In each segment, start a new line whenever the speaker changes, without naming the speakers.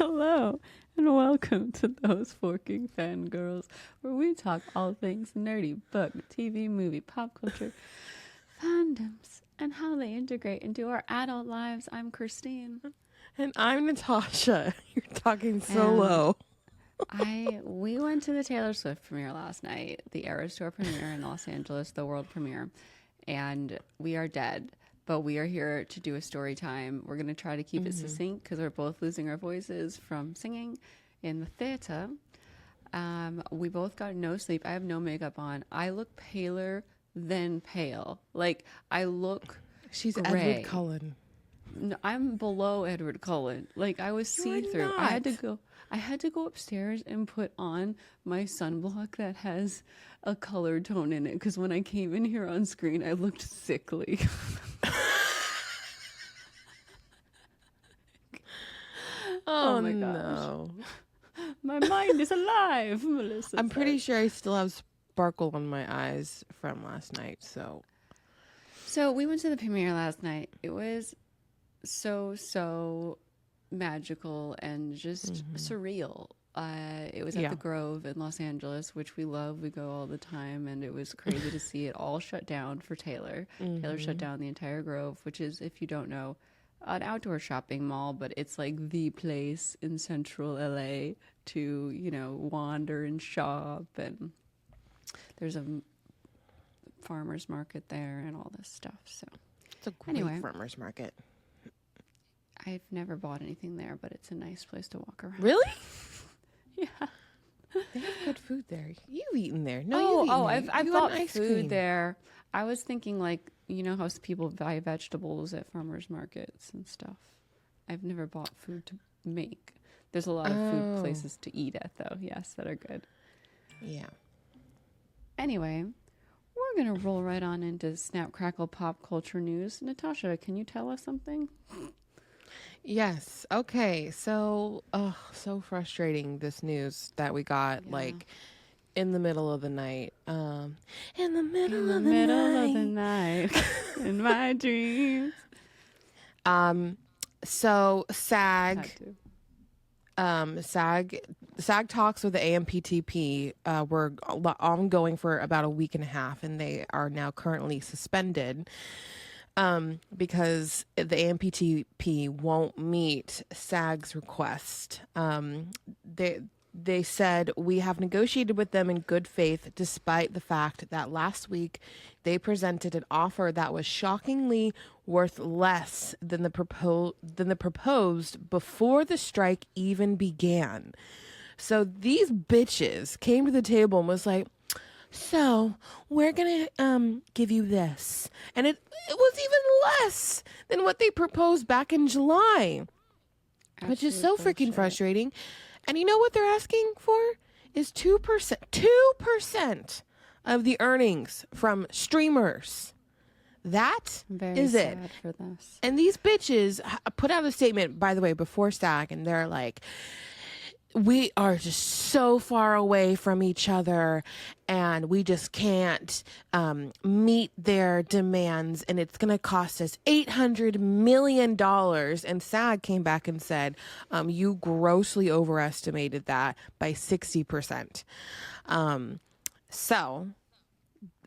Hello, and welcome to Those Forking Fangirls, where we talk all things nerdy, book, TV, movie, pop culture, fandoms, and how they integrate into our adult lives. I'm Christine.
And I'm Natasha. You're talking so
And
low.
we went to the Taylor Swift premiere last night, the Eras Tour premiere in Los Angeles, the world premiere, and we are dead. But we are here to do a story time. We're going to try to keep it succinct because we're both losing our voices from singing in the theater. We both got no sleep. I have no makeup on. I look paler than pale. Like, I look
She's
gray.
Edward Cullen.
No, I'm below Edward Cullen. Like, I was see-through. I had to go upstairs and put on my sunblock that has a color tone in it because when I came in here on screen, I looked sickly.
Oh
my
no.
gosh. My mind is alive, Melissa.
I'm pretty sure I still have sparkle on my eyes from last night,
So we went to the premiere last night. It was so magical and just surreal. It was at the Grove in Los Angeles, which we love. We go all the time, and it was crazy to see it all shut down for Taylor. Taylor shut down the entire Grove, which is, if you don't know, an outdoor shopping mall, but it's like the place in central LA to, wander and shop. And there's a farmer's market there and all this stuff. So
it's a great farmer's market.
I've never bought anything there, but it's a nice place to walk around.
Really?
Yeah.
They have good food there. You've eaten there. No,
I've bought food there. I was thinking, like, how people buy vegetables at farmers markets and stuff. I've never bought food to make. There's a lot of food places to eat at, though. Yes, that are good.
Yeah.
Anyway, we're going to roll right on into Snap Crackle pop culture news. Natasha, can you tell us something?
Yes. Okay. So, so frustrating, this news that we got, like, in the middle of the night. In the middle of the night.
In my dreams.
So SAG talks with the AMPTP were ongoing for about a week and a half, and they are now currently suspended because the AMPTP won't meet SAG's request. They said, we have negotiated with them in good faith, despite the fact that last week they presented an offer that was shockingly worth less than the proposed before the strike even began. So these bitches came to the table and was like, so we're going to give you this. And it was even less than what they proposed back in July, which is so freaking frustrating. And you know what they're asking for is 2% of the earnings from streamers. That is it.
For this.
And these bitches put out a statement, by the way, before SAG, and they're like, we are just so far away from each other and we just can't meet their demands, and it's going to cost us $800 million. And SAG came back and said, you grossly overestimated that by 60%. So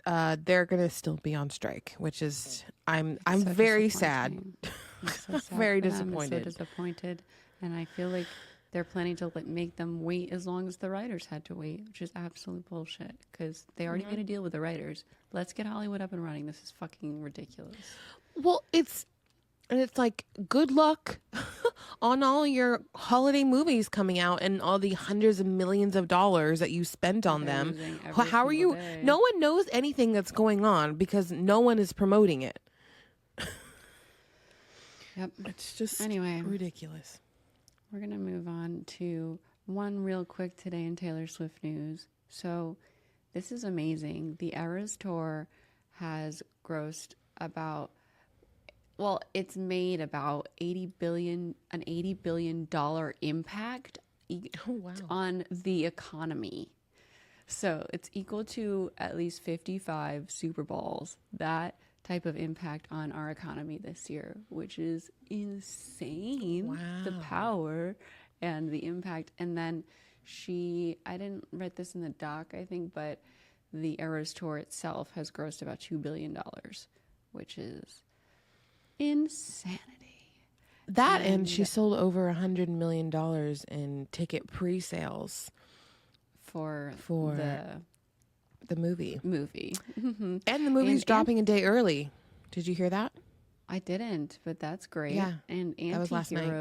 they're going to still be on strike, which is, I'm very sad.
So sad.
Very
disappointed. I'm so disappointed. And I feel like they're planning to make them wait as long as the writers had to wait, which is absolute bullshit because they already made a deal with the writers. Let's get Hollywood up and running. This is fucking ridiculous.
Well, it's like, good luck on all your holiday movies coming out and all the hundreds of millions of dollars that you spent on them. How are you?
Day.
No one knows anything that's going on because no one is promoting it.
Yep.
It's just
anyway
ridiculous.
We're going to move on to one real quick today in Taylor Swift news. So this is amazing. The Eras Tour has grossed it's made about an $80 billion impact on the economy. So it's equal to at least 55 Super Bowls. That type of impact on our economy this year, which is insane.
Wow.
The power and the impact. And then I didn't write this in the doc, I think, but the Eras Tour itself has grossed about $2 billion, which is insanity.
And she sold over $100 million in ticket pre-sales
for
the movie.
Mm-hmm.
And the movie's dropping a day early. Did you hear that?
I didn't, but that's great.
Yeah,
and
that was last night.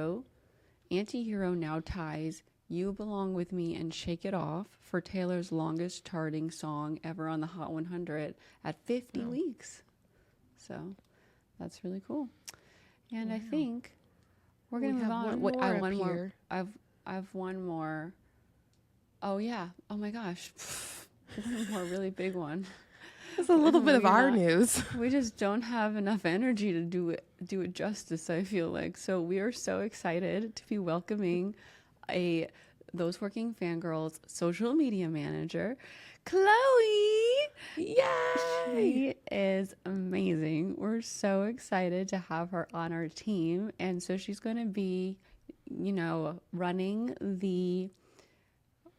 Anti-Hero now ties You Belong With Me and Shake It Off for Taylor's longest charting song ever on the Hot 100 at 50 weeks. So that's really cool. And I think we're going to move on. I have one more. Oh, yeah. Oh, my gosh. One more really big one.
It's a little bit of our news.
We just don't have enough energy to do it justice, I feel like. So we are so excited to be welcoming Those Working Fangirls social media manager, Chloe.
Yay!
She is amazing. We're so excited to have her on our team. And so she's going to be, running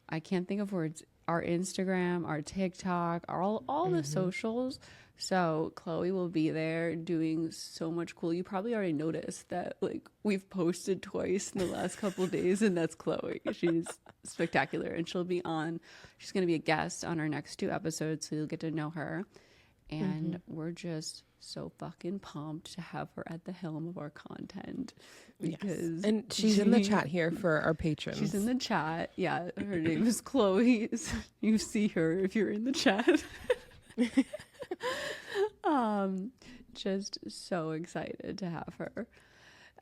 I can't think of words, our Instagram, our TikTok, all the socials. So Chloe will be there doing so much cool. You probably already noticed that we've posted twice in the last couple of days, and that's Chloe. She's spectacular, and she's going to be a guest on our next 2 episodes, so you'll get to know her. And we're just so fucking pumped to have her at the helm of our content. Because
And she's in the chat here for our patrons.
She's in the chat. Yeah, her name is Chloe. You see her if you're in the chat. Just so excited to have her.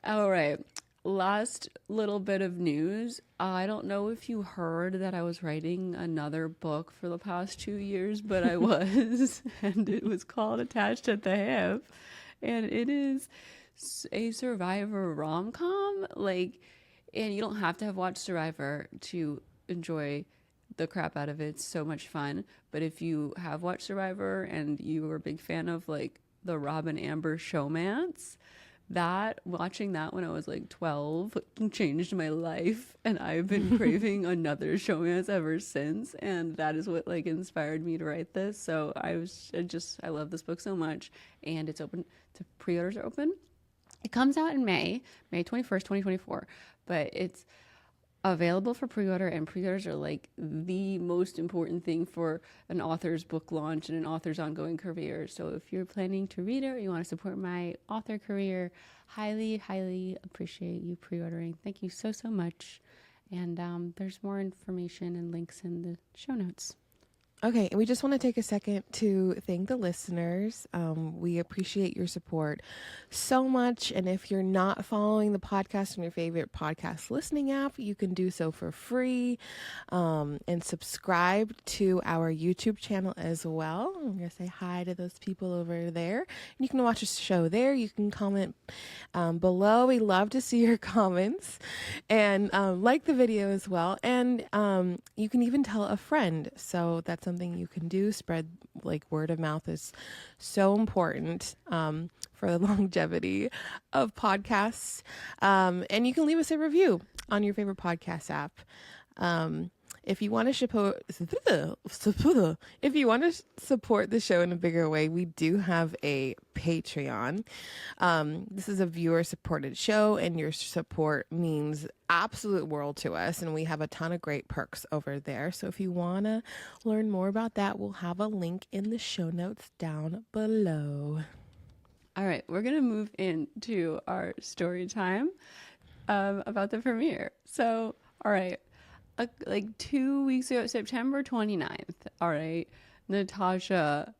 All right. Last little bit of news. I don't know if you heard that I was writing another book for the past 2 years, but I was, and it was called Attached at the Hip, and it is a Survivor rom-com. And you don't have to have watched Survivor to enjoy the crap out of it. It's so much fun. But if you have watched Survivor and you were a big fan of the Rob and Amber showmance, watching that when I was 12 changed my life, and I've been craving another showmance ever since, and that is what inspired me to write this. So I love this book so much, and it's open to pre-orders are open. It comes out in May 21st, 2024, but it's available for pre-order, and pre-orders are the most important thing for an author's book launch and an author's ongoing career. So if you're planning to read it or you want to support my author career, highly, highly appreciate you pre-ordering. Thank you so, so much. And there's more information and links in the show notes.
Okay, and we just want to take a second to thank the listeners. We appreciate your support so much. And if you're not following the podcast on your favorite podcast listening app, you can do so for free, and subscribe to our YouTube channel as well. I'm going to say hi to those people over there. And you can watch the show there. You can comment below. We love to see your comments, and like the video as well. And you can even tell a friend. So that's something you can do. Spread word of mouth is so important for the longevity of podcasts. And you can leave us a review on your favorite podcast app. If you want to support the show in a bigger way, we do have a Patreon. This is a viewer supported show, and your support means absolute world to us, and we have a ton of great perks over there. So if you want to learn more about that, we'll have a link in the show notes down below.
All right, we're going to move into our story time about the premiere. So, all right. 2 weeks ago, September 29th, all right, Natasha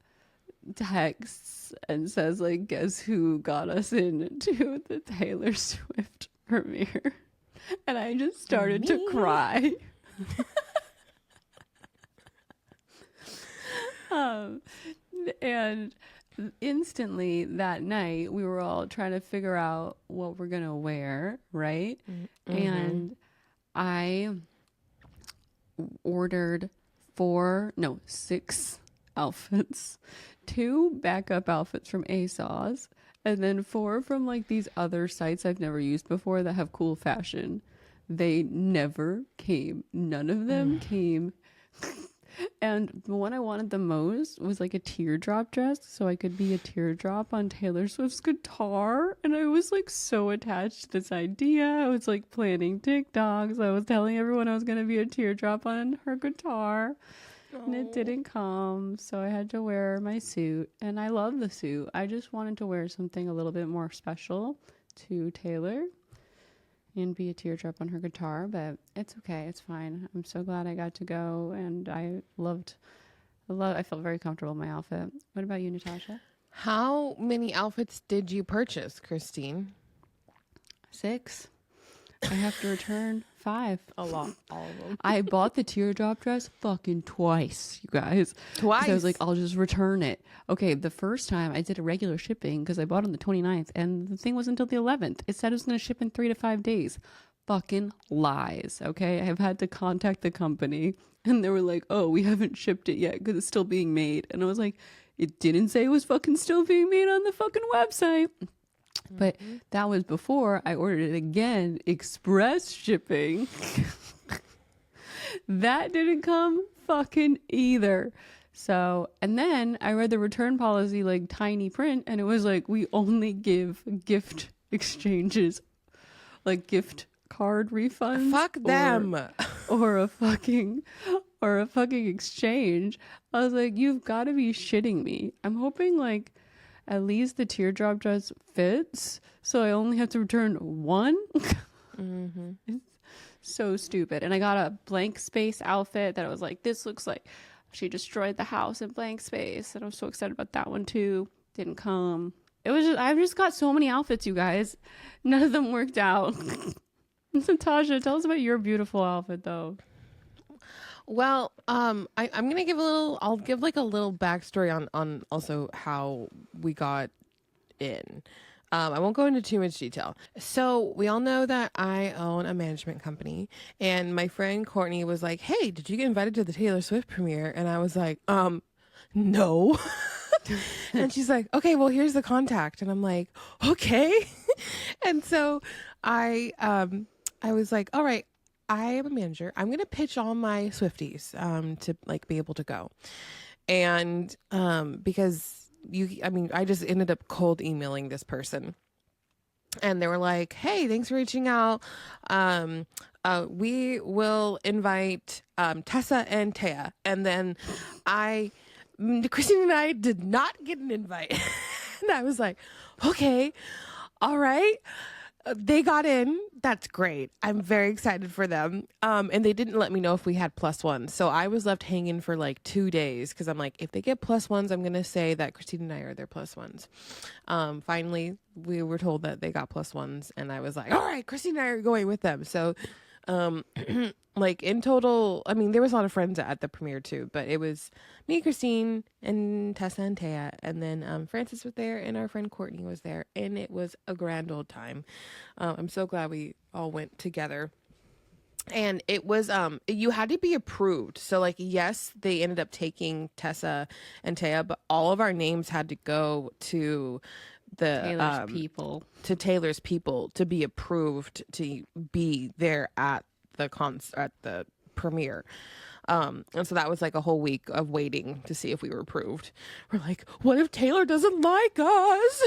texts and says, guess who got us into the Taylor Swift premiere? And I just started to cry. And instantly that night, we were all trying to figure out what we're going to wear, right? Mm-hmm. And I ordered 6 outfits, 2 backup outfits from ASOS, and then 4 from these other sites I've never used before that have cool fashion. They never came. None of them came. And the one I wanted the most was like a teardrop dress, so I could be a teardrop on Taylor Swift's guitar. And I was like so attached to this idea. I was like planning TikToks. I was telling everyone I was going to be a teardrop on her guitar. And it didn't come, so I had to wear my suit. And I love the suit. I just wanted to wear something a little bit more special to Taylor and be a teardrop on her guitar, but it's okay. It's fine. I'm so glad I got to go, and I felt very comfortable in my outfit. What about you, Natasha?
How many outfits did you purchase, Christine?
6. I have to return 5.
A lot. All of them.
I bought the teardrop dress fucking twice, you guys.
Twice?
I was like, I'll just return it. Okay, the first time I did a regular shipping because I bought on the 29th and the thing was until the 11th. It said it was going to ship in 3 to 5 days. Fucking lies, okay? I have had to contact the company and they were like, oh, we haven't shipped it yet because it's still being made. And I was like, it didn't say it was fucking still being made on the fucking website. But that was before I ordered it again, express shipping. That didn't come fucking either. So, and then I read the return policy like tiny print and it was like, we only give gift exchanges, like gift card refunds.
Fuck them.
Or a fucking exchange. I was like, you've got to be shitting me. I'm hoping like at least the teardrop dress fits, so I only have to return one. It's so stupid. And I got a blank space outfit that I was like, this looks like she destroyed the house in blank space. And I was so excited about that one too. Didn't come. It was just, I've just got so many outfits, you guys. None of them worked out. Natasha, tell us about your beautiful outfit though.
Well, I'm gonna give I'll give like a little backstory on also how we got in. I won't go into too much detail. So we all know that I own a management company, and my friend Courtney was like, "Hey, did you get invited to the Taylor Swift premiere?" And I was like, no. And she's like, "Okay, well, here's the contact." And I'm like, "Okay." And so I was like, "All right, I am a manager. I'm going to pitch all my Swifties to like be able to go." And because I just ended up cold emailing this person. And they were like, "Hey, thanks for reaching out. We will invite Tessa and Taya." And then Christine and I did not get an invite. And I was like, "Okay, all right." They got in. That's great. I'm very excited for them. And they didn't let me know if we had +1. So I was left hanging for like 2 days because I'm like, if they get +1s, I'm going to say that Christine and I are their +1s. Finally, we were told that they got +1s. And I was like, all right, Christine and I are going with them. So like in total, I mean, there was a lot of friends at the premiere too, but it was me, Christine, and Tessa and Taya, and then Francis was there, and our friend Courtney was there, and it was a grand old time. I'm so glad we all went together. And it was you had to be approved. So like, yes, they ended up taking Tessa and Taya, but all of our names had to go to the Taylor's people to be approved to be there at the premiere. And so that was like a whole week of waiting to see if we were approved. We're like, what if Taylor doesn't like us?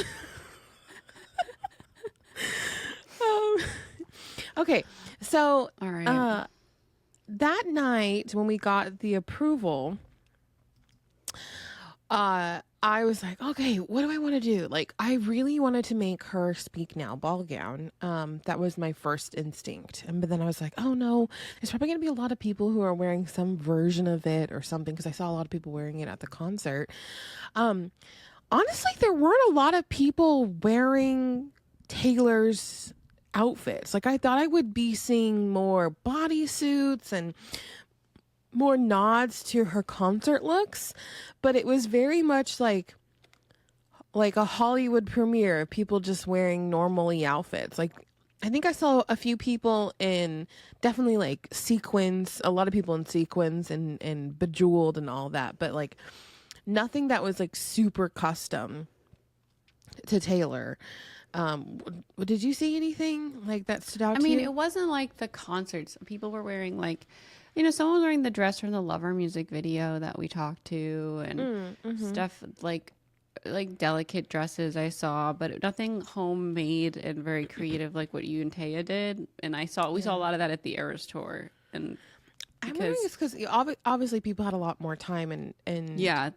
Okay, so
all right.
That night when we got the approval, I was like, okay, what do I want to do? Like, I really wanted to make her Speak Now ball gown. That was my first instinct. But then I was like, oh no, there's probably going to be a lot of people who are wearing some version of it or something, because I saw a lot of people wearing it at the concert. Honestly, there weren't a lot of people wearing Taylor's outfits. Like, I thought I would be seeing more bodysuits and more nods to her concert looks, but it was very much like a Hollywood premiere of people just wearing normally outfits. Like, I think I saw a few people in definitely like sequins, a lot of people in sequins and bejeweled and all that, but like nothing that was like super custom to Taylor. Did you see anything like that stood out
I
to
mean,
you?
it wasn't like the concerts. People were wearing like, someone was wearing the dress from the Lover music video that we talked to, and stuff like delicate dresses I saw, but nothing homemade and very creative like what you and Taya did. And we saw a lot of that at the Eras tour, and
I'm wondering it's because obviously people had a lot more time and
yeah,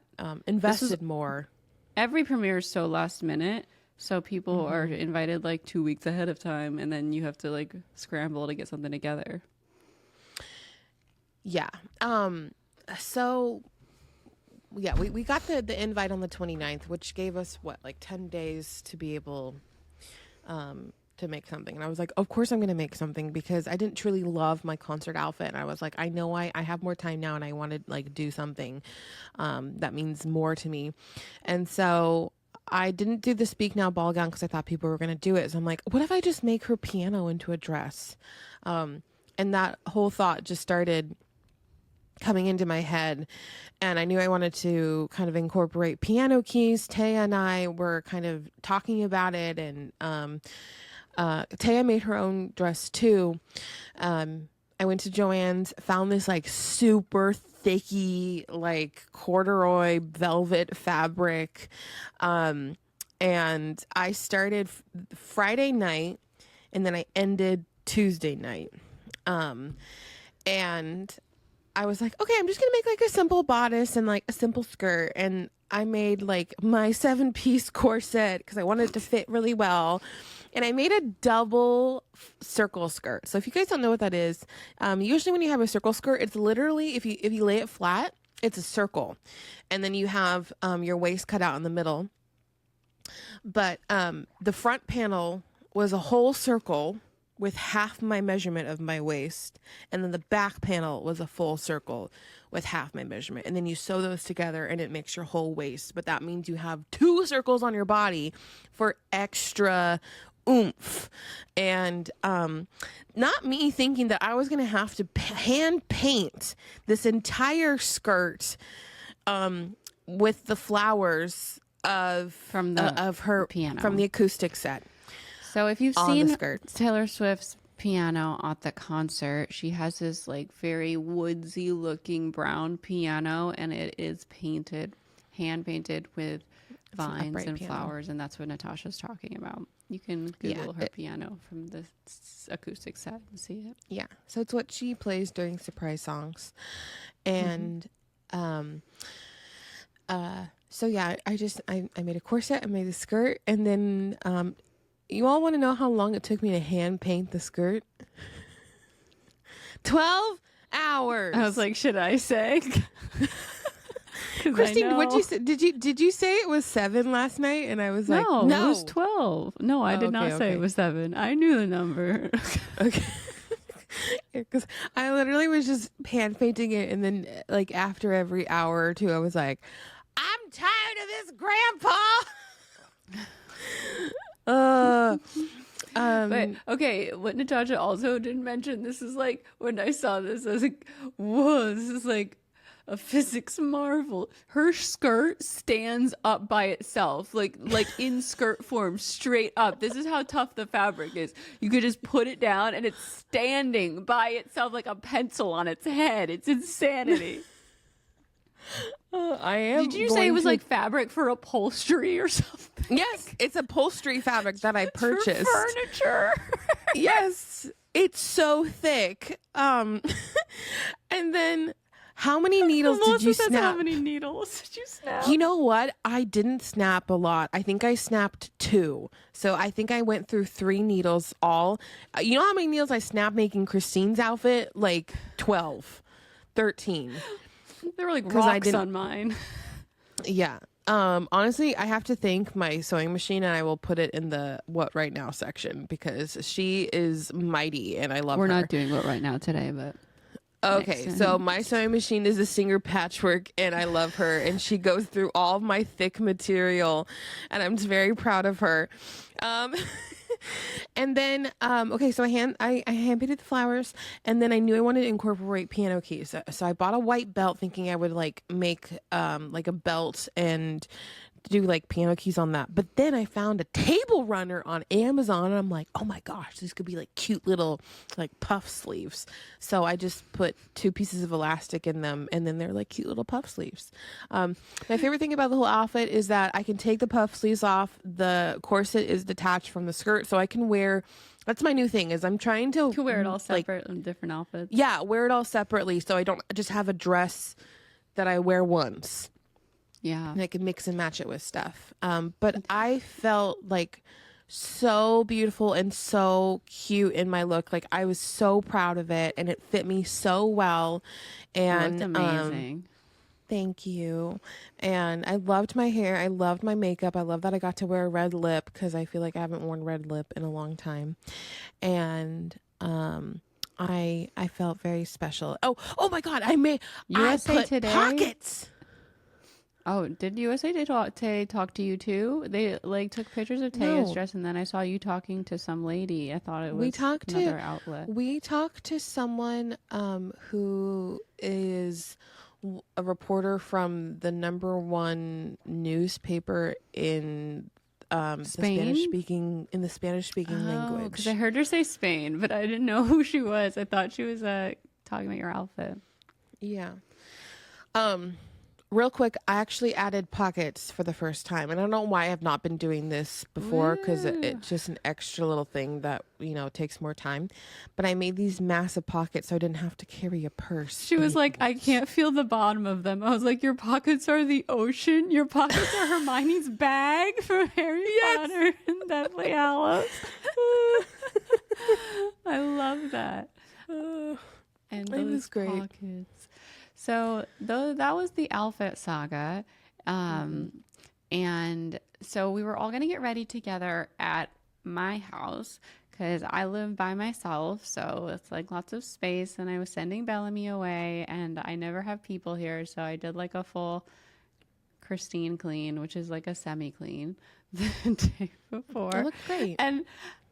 invested more.
every premiere is so last minute. So people are invited like 2 weeks ahead of time, and then you have to like scramble to get something together.
Yeah. So yeah, we got the invite on the 29th, which gave us like 10 days to be able to make something. And I was like, of course I'm going to make something, because I didn't truly love my concert outfit. And I was like, I know I have more time now, and I want to like do something that means more to me. And so I didn't do the Speak Now ball gown because I thought people were going to do it. So I'm like, what if I just make her piano into a dress? And that whole thought just started coming into my head, and I knew I wanted to kind of incorporate piano keys. Taya and I were kind of talking about it, and Taya made her own dress too. I went to Joann's, found this like super thicky, like corduroy velvet fabric. And I started Friday night, and then I ended Tuesday night. And I was like, okay, I'm just gonna make like a simple bodice and like a simple skirt. And I made like my 7-piece corset because I wanted it to fit really well. And I made a double circle skirt. So if you guys don't know what that is, usually when you have a circle skirt, it's literally, if you lay it flat, it's a circle. And then you have your waist cut out in the middle. But the front panel was a whole circle with half my measurement of my waist. And then the back panel was a full circle with half my measurement. And then you sew those together and it makes your whole waist. But that means you have 2 circles on your body for extra oomph. And not me thinking that I was going to have to hand paint this entire skirt with the flowers of her
piano
from the acoustic set.
So if you've seen Taylor Swift's piano at the concert, she has this like very woodsy looking brown piano, and it is hand painted with vines and flowers, and that's what Natasha's talking about. You can Google her piano from the acoustic set and see it.
Yeah, so it's what she plays during surprise songs, and so yeah, I made a corset, I made a skirt, and then you all want to know how long it took me to hand paint the skirt? 12 hours.
I was like, should I say?
Christine, what'd you say? Did you say it was 7 last night? And I was like, no,
it was 12. No, I did not say it was 7. I knew the number.
Okay. Because I literally was just hand painting it, and then like after every hour or two, I was like, I'm tired of this, Grandpa.
But okay, what Natasha also didn't mention, this is like, when I saw this, I was like, whoa, this is like a physics marvel. Her skirt stands up by itself, like in skirt form, straight up. This is how tough the fabric is. You could just put it down and it's standing by itself like a pencil on its head. It's insanity.
I am.
Did you say it was like fabric for upholstery or something?
Yes, it's upholstery fabric that I purchased.
For furniture.
Yes, it's so thick. And then how many needles did you snap?
How many needles did you snap?
You know what? I didn't snap a lot. I think I snapped 2. So I think I went through 3 needles all. You know how many needles I snapped making Christine's outfit? Like 12, 13.
They were like rocks on mine.
Yeah. Honestly, I have to thank my sewing machine, and I will put it in the what right now section because she is mighty and I love her.
We're not doing what right now today, but
okay. So my sewing machine is a Singer Patchwork, and I love her, and she goes through all of my thick material, and I'm just very proud of her. And then, okay, so I hand painted the flowers, and then I knew I wanted to incorporate piano keys. So I bought a white belt thinking I would like make, like a belt and do like piano keys on that. But then I found a table runner on Amazon and I'm like, oh my gosh, these could be like cute little like puff sleeves. So I just put 2 pieces of elastic in them and then they're like cute little puff sleeves. My favorite thing about the whole outfit is that I can take the puff sleeves off. The corset is detached from the skirt, so I can wear, that's my new thing, is I'm trying to
You can wear it all separate in different outfits.
Yeah, wear it all separately so I don't just have a dress that I wear once.
Yeah.
And I can mix and match it with stuff. But I felt like so beautiful and so cute in my look. Like I was so proud of it and it fit me so well. And
it looked amazing.
Thank you. And I loved my hair. I loved my makeup. I love that I got to wear a red lip because I feel like I haven't worn red lip in a long time. And I felt very special. Oh my God!
USA
I put
Today?
pockets.
Oh, did USA Today talk to you too? They like took pictures of Taya's
No.
dress, and then I saw you talking to some lady. I thought it was another outlet.
We talked to someone who is a reporter from the #1 newspaper in
Spain?
the Spanish speaking language.
Because I heard her say Spain, but I didn't know who she was. I thought she was talking about your outfit.
Yeah. Real quick, I actually added pockets for the first time. And I don't know why I have not been doing this before because it's just an extra little thing that, takes more time. But I made these massive pockets so I didn't have to carry a purse.
She was like, I can't feel the bottom of them. I was like, your pockets are the ocean. Your pockets are Hermione's bag from Harry Potter and Deathly Hallows. I love that. And
It was
those
great.
pockets. So that was the outfit saga. And so we were all going to get ready together at my house because I live by myself. So it's like lots of space. And I was sending Bellamy away and I never have people here. So I did like a full Christine clean, which is like a semi-clean the day before.
It looked great.
And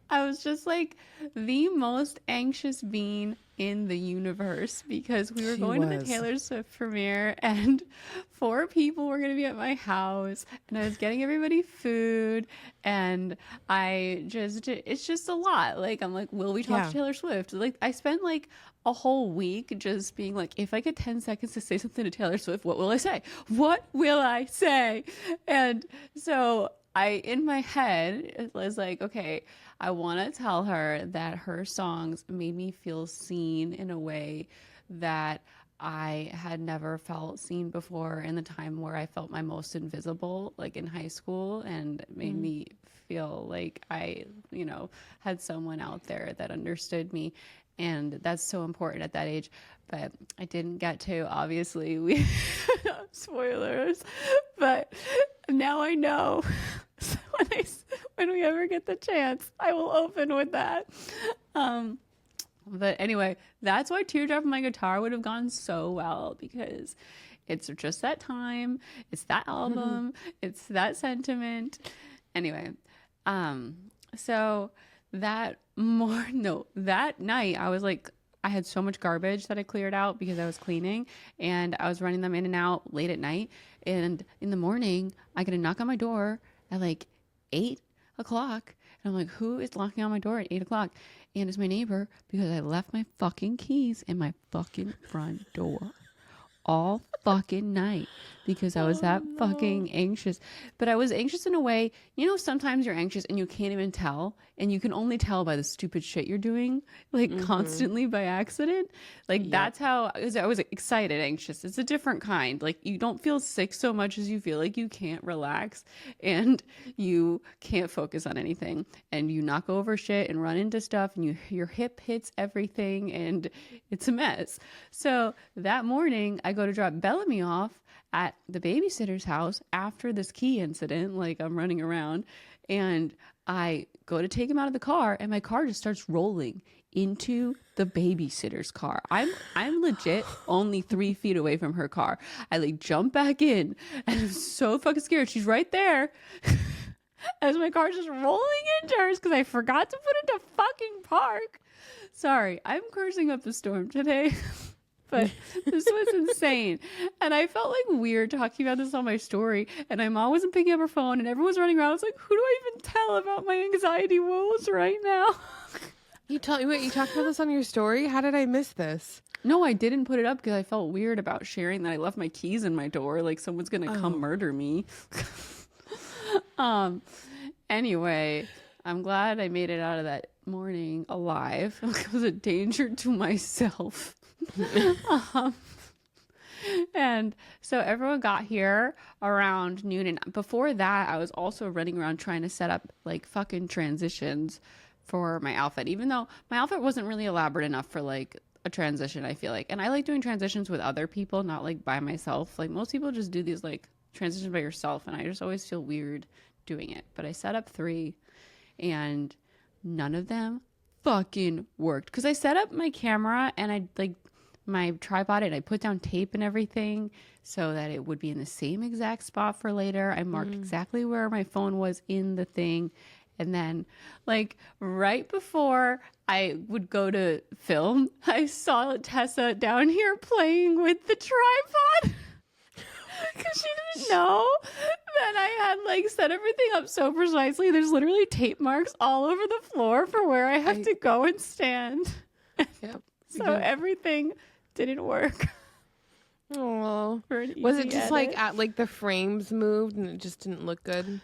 I was just like the most anxious being in the universe because we were going to the Taylor Swift premiere and 4 people were going to be at my house and I was getting everybody food and it's just a lot. Like, I'm like, will we talk to Taylor Swift? Like, I spent like a whole week just being like, if I get 10 seconds to say something to Taylor Swift, what will I say? What will I say? And so in my head, it was like, okay, I want to tell her that her songs made me feel seen in a way that I had never felt seen before in the time where I felt my most invisible, like in high school, and made me feel like I, had someone out there that understood me. And that's so important at that age. But I didn't get to, obviously, spoilers, but now I know. So when we ever get the chance, I will open with that. But anyway, that's why Teardrop on My Guitar would have gone so well because it's just that time, it's that album, it's that sentiment. Anyway, so that night I was like, I had so much garbage that I cleared out because I was cleaning and I was running them in and out late at night. And in the morning, I get a knock on my door at like 8 o'clock. And I'm like, who is knocking on my door at 8 o'clock? And it's my neighbor because I left my fucking keys in my fucking front door all fucking night because I was fucking anxious. But I was anxious in a way, sometimes you're anxious and you can't even tell. And you can only tell by the stupid shit you're doing, like constantly by accident. Like that's how I was excited, anxious. It's a different kind. Like you don't feel sick so much as you feel like you can't relax and you can't focus on anything. And you knock over shit and run into stuff and your hip hits everything and it's a mess. So that morning I go to drop Bellamy off at the babysitter's house after this key incident. Like I'm running around and I go to take him out of the car and my car just starts rolling into the babysitter's car. I'm legit only 3 feet away from her car. I like jump back in and I'm so fucking scared. She's right there as my car's just rolling into hers because I forgot to put it into fucking park. Sorry, I'm cursing up a storm today. But this was insane. And I felt like weird talking about this on my story. And my mom wasn't picking up her phone and everyone was running around. I was like, who do I even tell about my anxiety woes right now?
You talked about this on your story? How did I miss this?
No, I didn't put it up because I felt weird about sharing that I left my keys in my door. Like someone's going to come murder me. Anyway, I'm glad I made it out of that morning alive. It was a danger to myself. And so everyone got here around noon, and before that I was also running around trying to set up like fucking transitions for my outfit, even though my outfit wasn't really elaborate enough for like a transition, I feel like. And I like doing transitions with other people, not like by myself. Like most people just do these like transitions by yourself, and I just always feel weird doing it. But I set up 3 and none of them fucking worked because I set up my camera and I like my tripod and I put down tape and everything so that it would be in the same exact spot for later. I marked exactly where my phone was in the thing. And then like right before I would go to film, I saw Tessa down here playing with the tripod. Because she didn't know that I had like set everything up so precisely. There's literally tape marks all over the floor for where I have to go and stand.
Yep.
So everything didn't work.
Oh, was it just like at like the frames moved and it just didn't look good?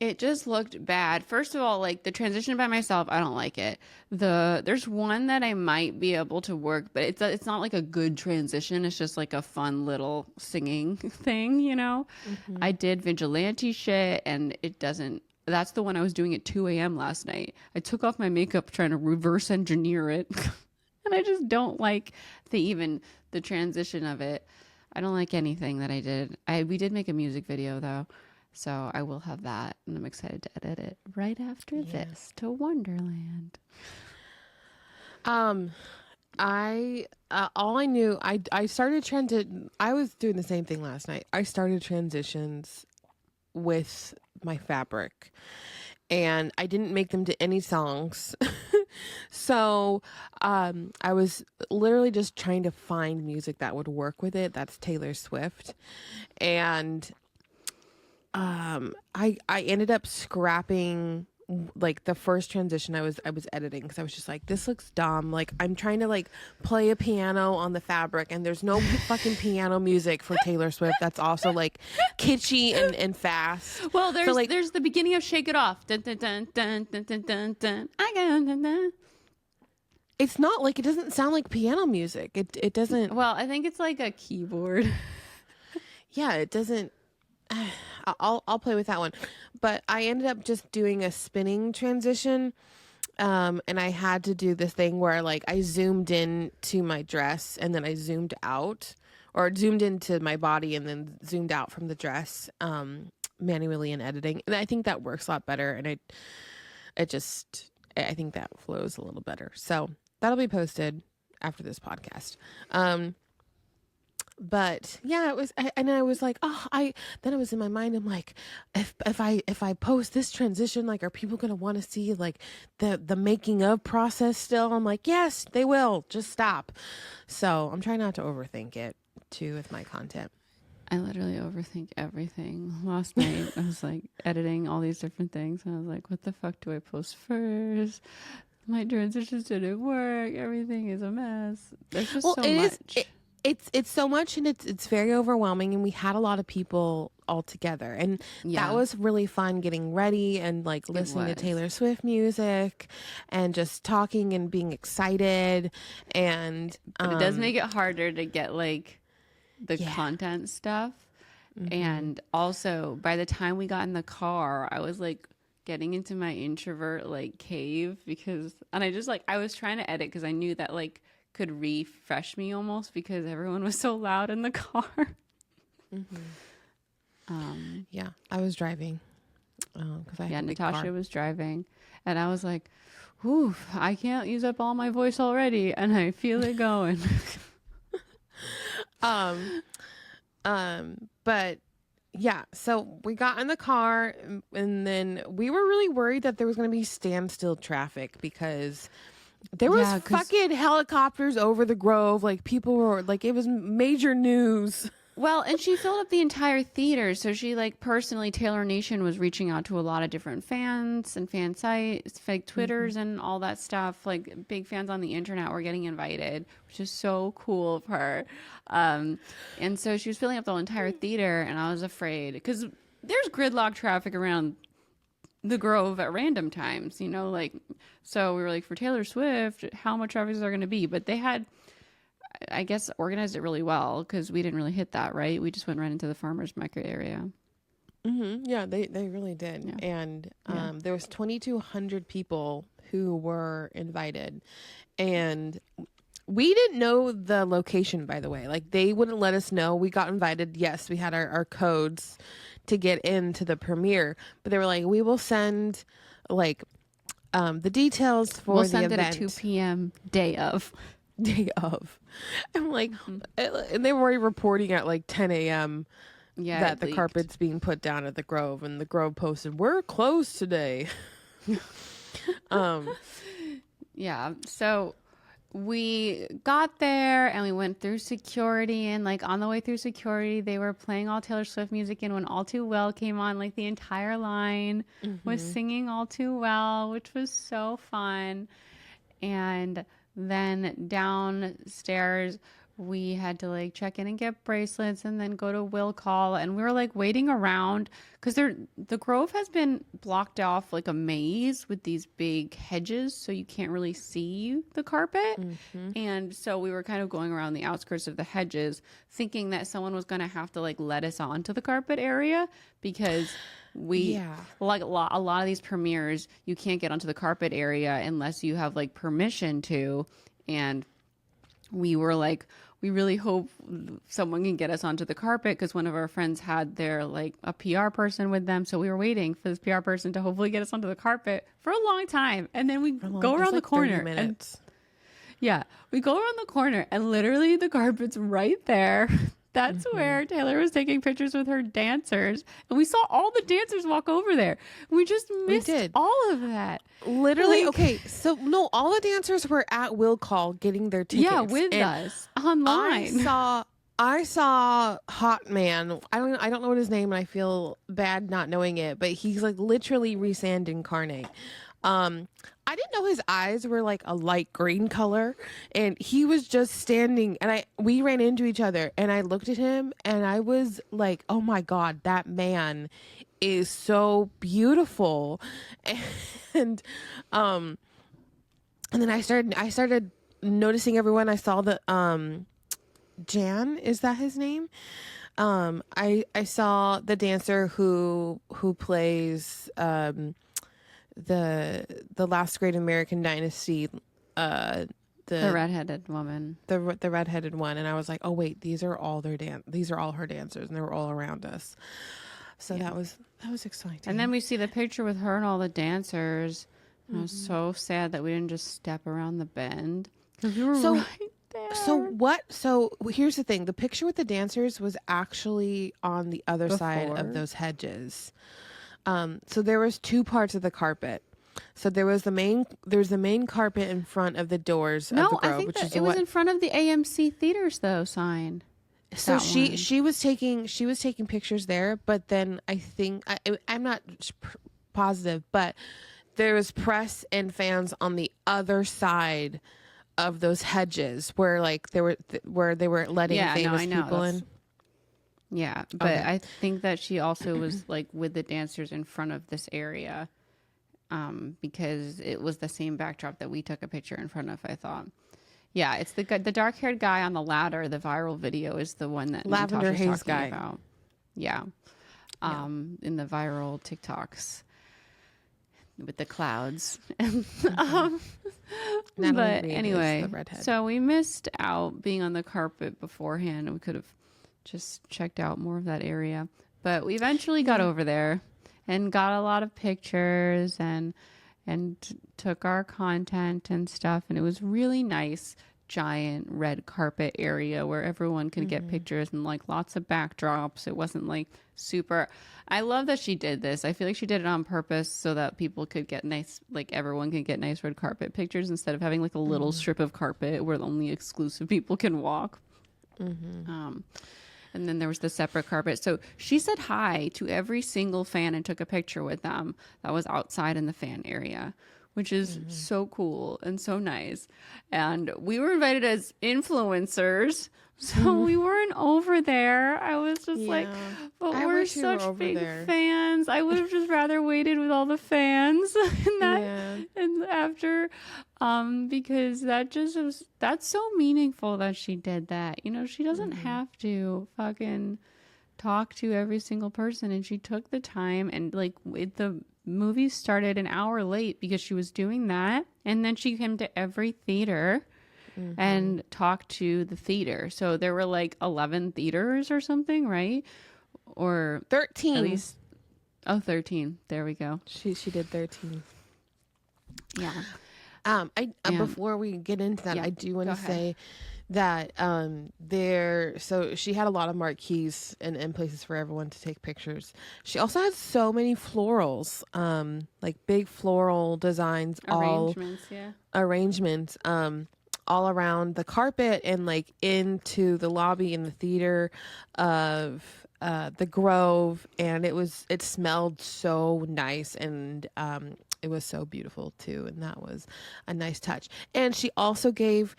It just looked bad. First of all, like the transition by myself, I don't like it. There's one that I might be able to work, but it's not like a good transition. It's just like a fun little singing thing, you know? I did vigilante shit and it doesn't. That's the one I was doing at 2 a.m. last night. I took off my makeup trying to reverse engineer it. And I just don't like the transition of it. I don't like anything that I did. We did make a music video though. So I will have that, and I'm excited to edit it right after this to Wonderland.
All I knew, I started I was doing the same thing last night. I started transitions with my fabric, and I didn't make them to any songs. So I was literally just trying to find music that would work with it. That's Taylor Swift, and I ended up scrapping like the first transition I was editing because I was just like, this looks dumb. Like I'm trying to like play a piano on the fabric and there's no fucking piano music for Taylor Swift that's also like kitschy and fast.
Well, there's the beginning of Shake It Off. Dun, dun, dun, dun, dun, dun, dun, dun. Dun, dun, dun.
It's not like, it doesn't sound like piano music. It doesn't.
Well, I think it's like a keyboard.
Yeah, it doesn't. I'll play with that one, but I ended up just doing a spinning transition, and I had to do this thing where like I zoomed in to my dress and then I zoomed out, or zoomed into my body and then zoomed out from the dress, manually in editing, and I think that works a lot better, and I think that flows a little better. So that'll be posted after this podcast. But yeah, it was, and I was like, then it was in my mind, I'm like, if I post this transition, like, are people going to want to see like the making of process still? I'm like, yes, they will, just stop. So I'm trying not to overthink it too with my content.
I literally overthink everything. Last night, I was like editing all these different things, and I was like, what the fuck do I post first? My transitions didn't work. Everything is a mess. There's just so much.
It's so much, and it's very overwhelming, and we had a lot of people all together, and that was really fun getting ready and like listening to Taylor Swift music and just talking and being excited, and
but it does make it harder to get like the content stuff. And also by the time we got in the car, I was like getting into my introvert like cave and I just like, I was trying to edit because I knew that like could refresh me almost because everyone was so loud in the car.
I was driving.
Natasha was driving, and I was like, "Ooh, I can't use up all my voice already," and I feel it going.
But yeah, so we got in the car, and then we were really worried that there was going to be standstill traffic because There was
Yeah, 'cause
fucking helicopters over the Grove. Like, people were like, it was major news.
well, and she filled up the entire theater. So she like personally, Taylor Nation was reaching out to a lot of different fans and fan sites, fake Twitters and all that stuff. Like big fans on the internet were getting invited, which is so cool of her. And so she was filling up the entire theater, and I was afraid because there's gridlock traffic around the Grove at random times, you know, like, so we were like, for Taylor Swift, how much traffic is there going to be? But they had, I guess, organized it really well because we didn't really hit that, right? We just went right into the farmer's market area.
Yeah, they really did.
Yeah.
And there was 2,200 people who were invited. And we didn't know the location, by the way. Like, they wouldn't let us know. We got invited. Yes, we had our codes to get into the premiere. But they were like, we will send, like, the details for
We'll
the
send
event.
it at 2 p.m. day of.
I'm like, and they were already reporting at like 10 a.m.
Yeah,
that
it
the
leaked.
carpet's being put down at the Grove, and the Grove posted, "We're closed today."
Yeah, so we got there and we went through security, and like on the way through security they were playing all Taylor Swift music, and when All Too Well came on, like the entire line was singing All Too Well, which was so fun. And then downstairs we had to like check in and get bracelets and then go to will call, and we were like waiting around because the Grove has been blocked off like a maze with these big hedges, so you can't really see the carpet. And so we were kind of going around the outskirts of the hedges thinking that someone was going to have to like let us onto the carpet area because like a lot of these premieres, you can't get onto the carpet area unless you have like permission to. And we were like, we really hope someone can get us onto the carpet because one of our friends had their like a PR person with them. So we were waiting for this PR person to hopefully get us onto the carpet for a long time. And then we go around the corner. We go around the corner and literally the carpet's right there. That's where Taylor was taking pictures with her dancers. And we saw all the dancers walk over there. We just missed all of that.
Literally, okay. So, no, all the dancers were at Will Call getting their tickets.
Yeah, with us online.
I saw Hot Man. I don't know what his name, and I feel bad not knowing it, but he's like literally Rhysand incarnate. I didn't know his eyes were like a light green color, and he was just standing, and we ran into each other, and I looked at him and I was like, oh my God, that man is so beautiful. And then I started noticing everyone. I saw the Jan, is that his name? I saw the dancer who plays the last great American dynasty, the
redheaded woman,
the redheaded one, and I was like, oh wait, these are all her dancers, and they were all around us. So that was exciting.
And then we see the picture with her and all the dancers. And I was so sad that we didn't just step around the bend because we were right there.
So here's the thing: the picture with the dancers was actually on the other side of those hedges. So there was two parts of the carpet. So there's the main carpet in front of the doors of the Grove,
I think that it was in front of the AMC theaters though sign.
So she was taking pictures there, but then I think I'm not positive, but there was press and fans on the other side of those hedges where like they were letting famous people in.
Yeah, but okay. I think that she also was like with the dancers in front of this area, because it was the same backdrop that we took a picture in front of. I thought, yeah, it's the dark-haired guy on the ladder. The viral video is the one that
lavender
Natasha's
haze guy
about. Yeah, in the viral TikToks with the clouds. But anyway, so we missed out being on the carpet beforehand. We could have just checked out more of that area, but we eventually got over there and got a lot of pictures and took our content and stuff, and it was really nice giant red carpet area where everyone could get pictures and like lots of backdrops. It wasn't like super. I love that she did this. I feel like she did it on purpose so that people could get nice, like everyone could get nice red carpet pictures instead of having like a little strip of carpet where only exclusive people can walk. And then there was the separate carpet. So she said hi to every single fan and took a picture with them that was outside in the fan area, which is so cool and so nice. And we were invited as influencers. So we weren't over there. I was just like, but we're such big fans. I would have just rather waited with all the fans and after, because that's so meaningful that she did that. You know, she doesn't have to fucking talk to every single person, and she took the time, and like the movie started an hour late because she was doing that, and then she came to every theater and talked to the theater. So there were like 11 theaters or something, right? Or
13
at least. Oh, 13. There we go.
She did 13.
Yeah.
Before we get into that, I do want to say that so she had a lot of marquees and places for everyone to take pictures. She also had so many florals, like big floral designs, arrangements all around the carpet and like into the lobby in the theater of the Grove, and it smelled so nice, and it was so beautiful too, and that was a nice touch. And she also gave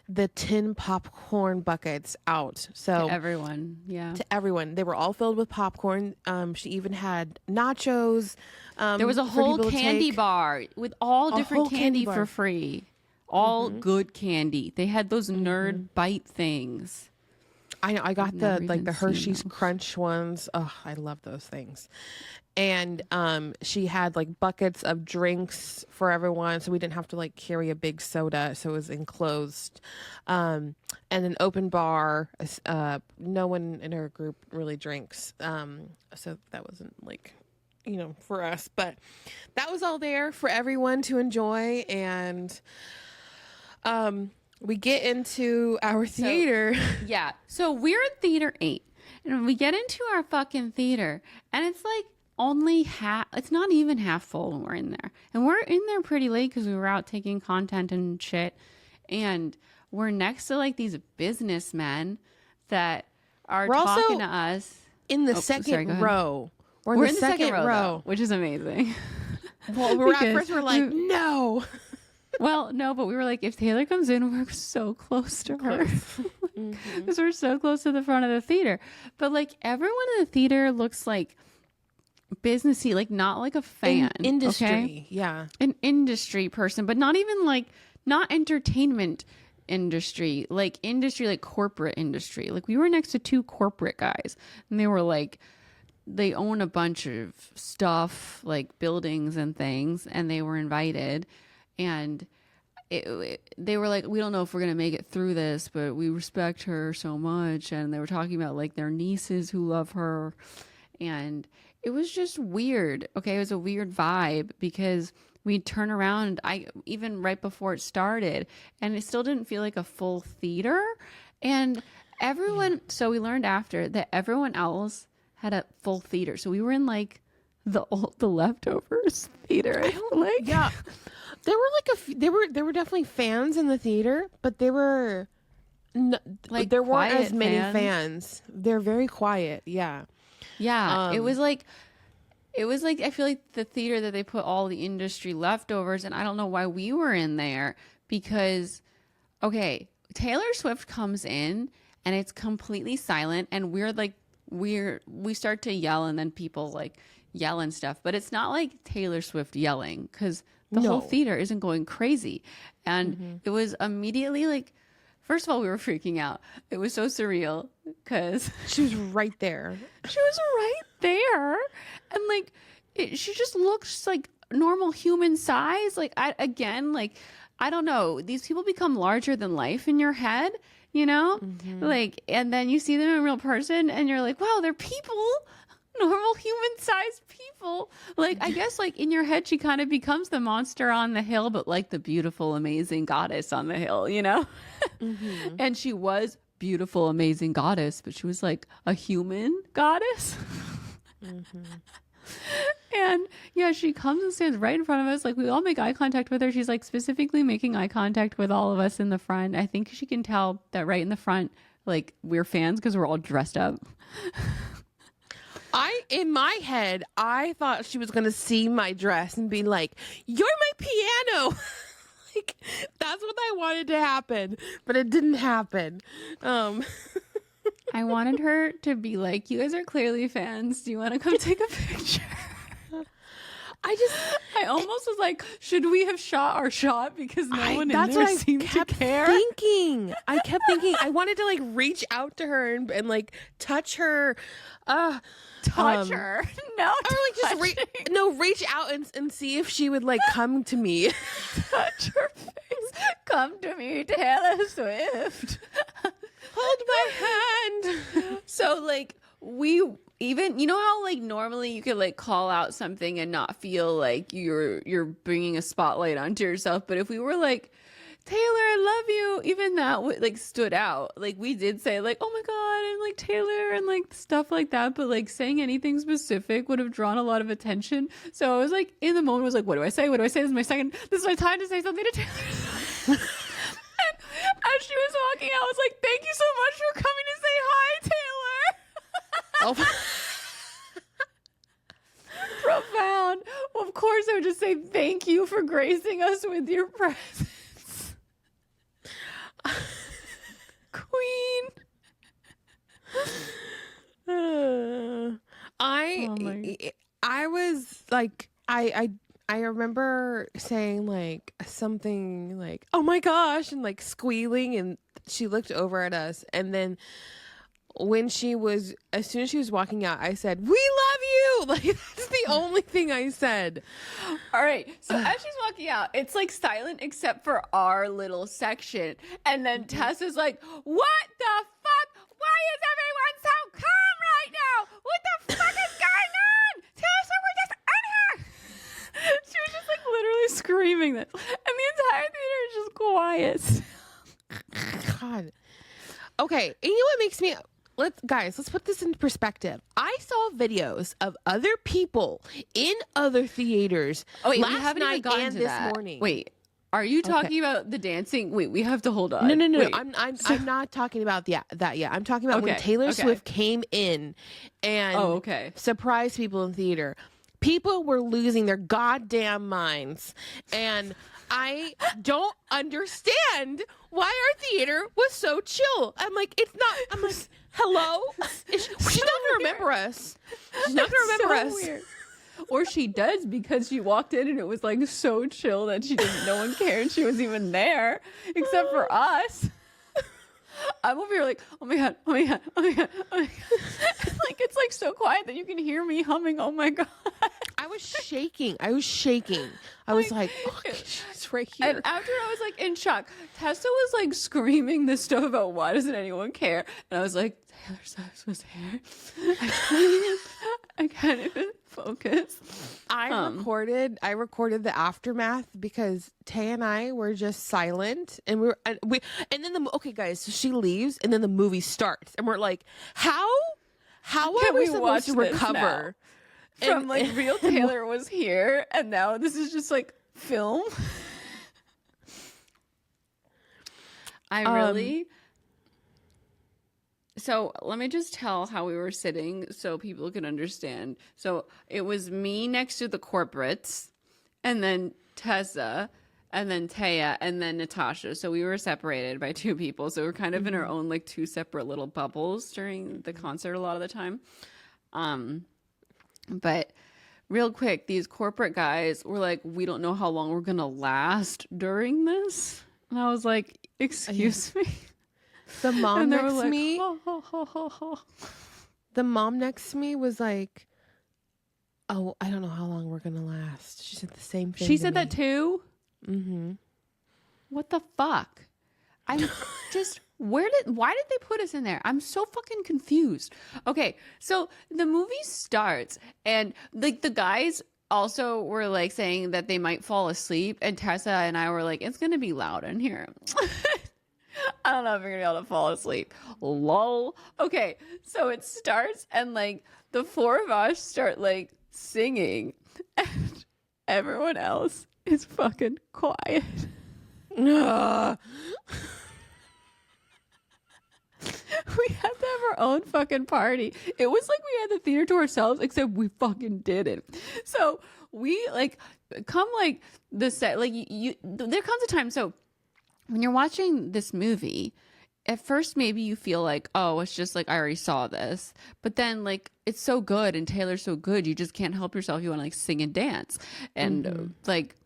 the tin popcorn buckets out, so
to everyone.
They were all filled with popcorn. She even had nachos.
There was a whole candy bar with all different candy for free, all good candy. They had those nerd bite things.
I know. I got the Hershey's Crunch ones. Oh, I love those things. And she had like buckets of drinks for everyone, so we didn't have to like carry a big soda, so it was enclosed. And an open bar. No one in her group really drinks, so that wasn't like, you know, for us. But that was all there for everyone to enjoy. And we get into our theater.
So we're in theater 8, and we get into our fucking theater, and it's like only half, it's not even half full when we're in there. And we're in there pretty late because we were out taking content and shit. And we're next to like these businessmen that are talking to us.
In the second row. We're in the second row,
though, which is amazing.
Well, at first we're like, no.
Well, no, but we were like, if Taylor comes in, we're so close to her. Because we're so close to the front of the theater. But like everyone in the theater looks like businessy, like not like a fan.
Industry,
okay?
Yeah.
An industry person, but not even like, not entertainment industry, like corporate industry. Like we were next to 2 corporate guys, and they were like, they own a bunch of stuff, like buildings and things, and they were invited. And they were like, we don't know if we're going to make it through this, but we respect her so much. And they were talking about like their nieces who love her. And it was just weird. Okay. It was a weird vibe because we'd turn around, even right before it started, and it still didn't feel like a full theater. And everyone, so we learned after that everyone else had a full theater. So we were in like the leftovers theater. I feel like.
Yeah. There were there were definitely fans in the theater, but there weren't as many fans. They're very quiet. Yeah.
Yeah. It was like I feel like the theater that they put all the industry leftovers, and I don't know why we were in there because, okay, Taylor Swift comes in and it's completely silent, and we start to yell, and then people like yell and stuff, but it's not like Taylor Swift yelling because the whole theater isn't going crazy. And it was immediately like, first of all, we were freaking out. It was so surreal because
she was right there.
She was right there. And like, she just looks like normal human size. Like, I don't know. These people become larger than life in your head, you know? Like, and then you see them in real person and you're like, wow, they're people. normal human-sized people. Like, I guess, like, in your head, she kind of becomes the monster on the hill, but like the beautiful, amazing goddess on the hill, you know?
Mm-hmm.
And she was beautiful, amazing goddess, but she was like a human goddess.
Mm-hmm.
And yeah, she comes and stands right in front of us. Like, we all make eye contact with her. She's like specifically making eye contact with all of us in the front. I think she can tell that right in the front, like, we're fans because we're all dressed up.
In my head, I thought she was gonna see my dress and be like, "You're my piano." Like, that's what I wanted to happen, but it didn't happen.
I wanted her to be like, you guys are clearly fans. Do you want to come take a picture? I almost was like, should we have shot our shot because no one in there seemed to care?
I kept thinking I wanted to like reach out to her and like touch her.
Touch her? No,
or like just reach out and see if she would like come to me.
Touch her face. Come to me, Taylor Swift.
Hold my hand.
So like we even, you know how like normally you could like call out something and not feel like you're bringing a spotlight onto yourself, but if we were like, Taylor, I love you, even that like stood out. Like, we did say like, oh my god, and like Taylor and like stuff like that, but like saying anything specific would have drawn a lot of attention. So I was like, in the moment, I was like, what do I say? This is my time to say something to Taylor. And as she was walking out, I was like, thank you so much for coming to say hi, Taylor. Profound. Well, of course, I would just say thank you for gracing us with your presence. Queen.
I was like, I remember saying like something like, oh my gosh, and like squealing, and she looked over at us, and then as soon as she was walking out, I said, we love you. Like, that's the only thing I said.
All right. So as she's walking out, it's like silent except for our little section. And then Tess is like, what the fuck? Why is everyone so calm right now? What the fuck is going on? Tess, we're just in here. She was just like literally screaming this. And the entire theater is just quiet.
God. Okay. And you know what makes me... Let's put this into perspective. I saw videos of other people in other theaters last night and this morning.
Wait, are you talking about the dancing? Wait, we have to hold on.
No.
Wait.
I'm not talking about that yet. I'm talking about when Taylor Swift came in and surprised people in theater. People were losing their goddamn minds, and I don't understand why our theater was so chill. I'm like, hello? She's not going to remember us. She's not going to remember us.
Weird. Or she does, because she walked in and it was like so chill that no one cared she was even there, except for us. I'm over here like, oh my god, oh my god, oh my god, oh my god. Like, it's like so quiet that you can hear me humming, oh my god.
I was shaking. I was like, oh, she's right here.
And after I was like in shock, Tessa was like screaming this stuff about why doesn't anyone care? And I was like, Taylor Swift was here. I can't even focus.
I recorded the aftermath because Tay and I were just silent, and guys, so she leaves and then the movie starts and we're like, how are we supposed to recover
from like real Taylor was here and now this is just like film? So let me just tell how we were sitting so people can understand. So it was me next to the corporates, and then Tessa, and then Taya, and then Natasha. So we were separated by two people. So we're kind of in our own like two separate little bubbles during the concert a lot of the time. But real quick, these corporate guys were like, we don't know how long we're going to last during this. And I was like, excuse me?
The mom next to me, the mom next to me was like, oh, I don't know how long we're going to last. She said the same thing.
She said that too?
Mm-hmm.
What the fuck? I'm just Why did they put us in there? I'm so fucking confused. Okay, so the movie starts and like the guys also were like saying that they might fall asleep, and Tessa and I were like, it's gonna be loud in here. I don't know if you're gonna be able to fall asleep. Lol. Okay, so it starts and like the four of us start like singing and everyone else is fucking quiet. We had to have our own fucking party. It was like we had the theater to ourselves, except we fucking didn't. So we like come like the set like you there comes a time. So when you're watching this movie, at first maybe you feel like, oh, it's just like I already saw this, but then like it's so good and Taylor's so good, you just can't help yourself. You want to like sing and dance and like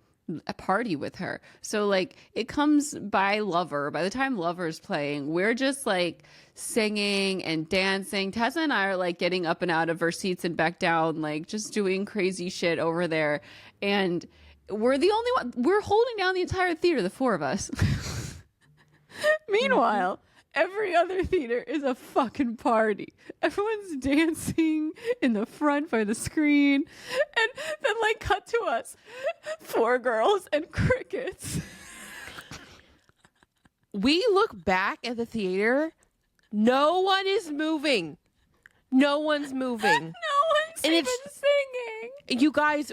a party with her. So like it comes by Lover. By the time Lover is playing, we're just like singing and dancing. Tessa and I are like getting up and out of our seats and back down, like just doing crazy shit over there. And we're the only one. We're holding down the entire theater, the four of us. Meanwhile, every other theater is a fucking party. Everyone's dancing in the front by the screen. And then like cut to us. Four girls and crickets.
We look back at the theater. No one is moving. No one's moving.
No one's even singing.
You guys,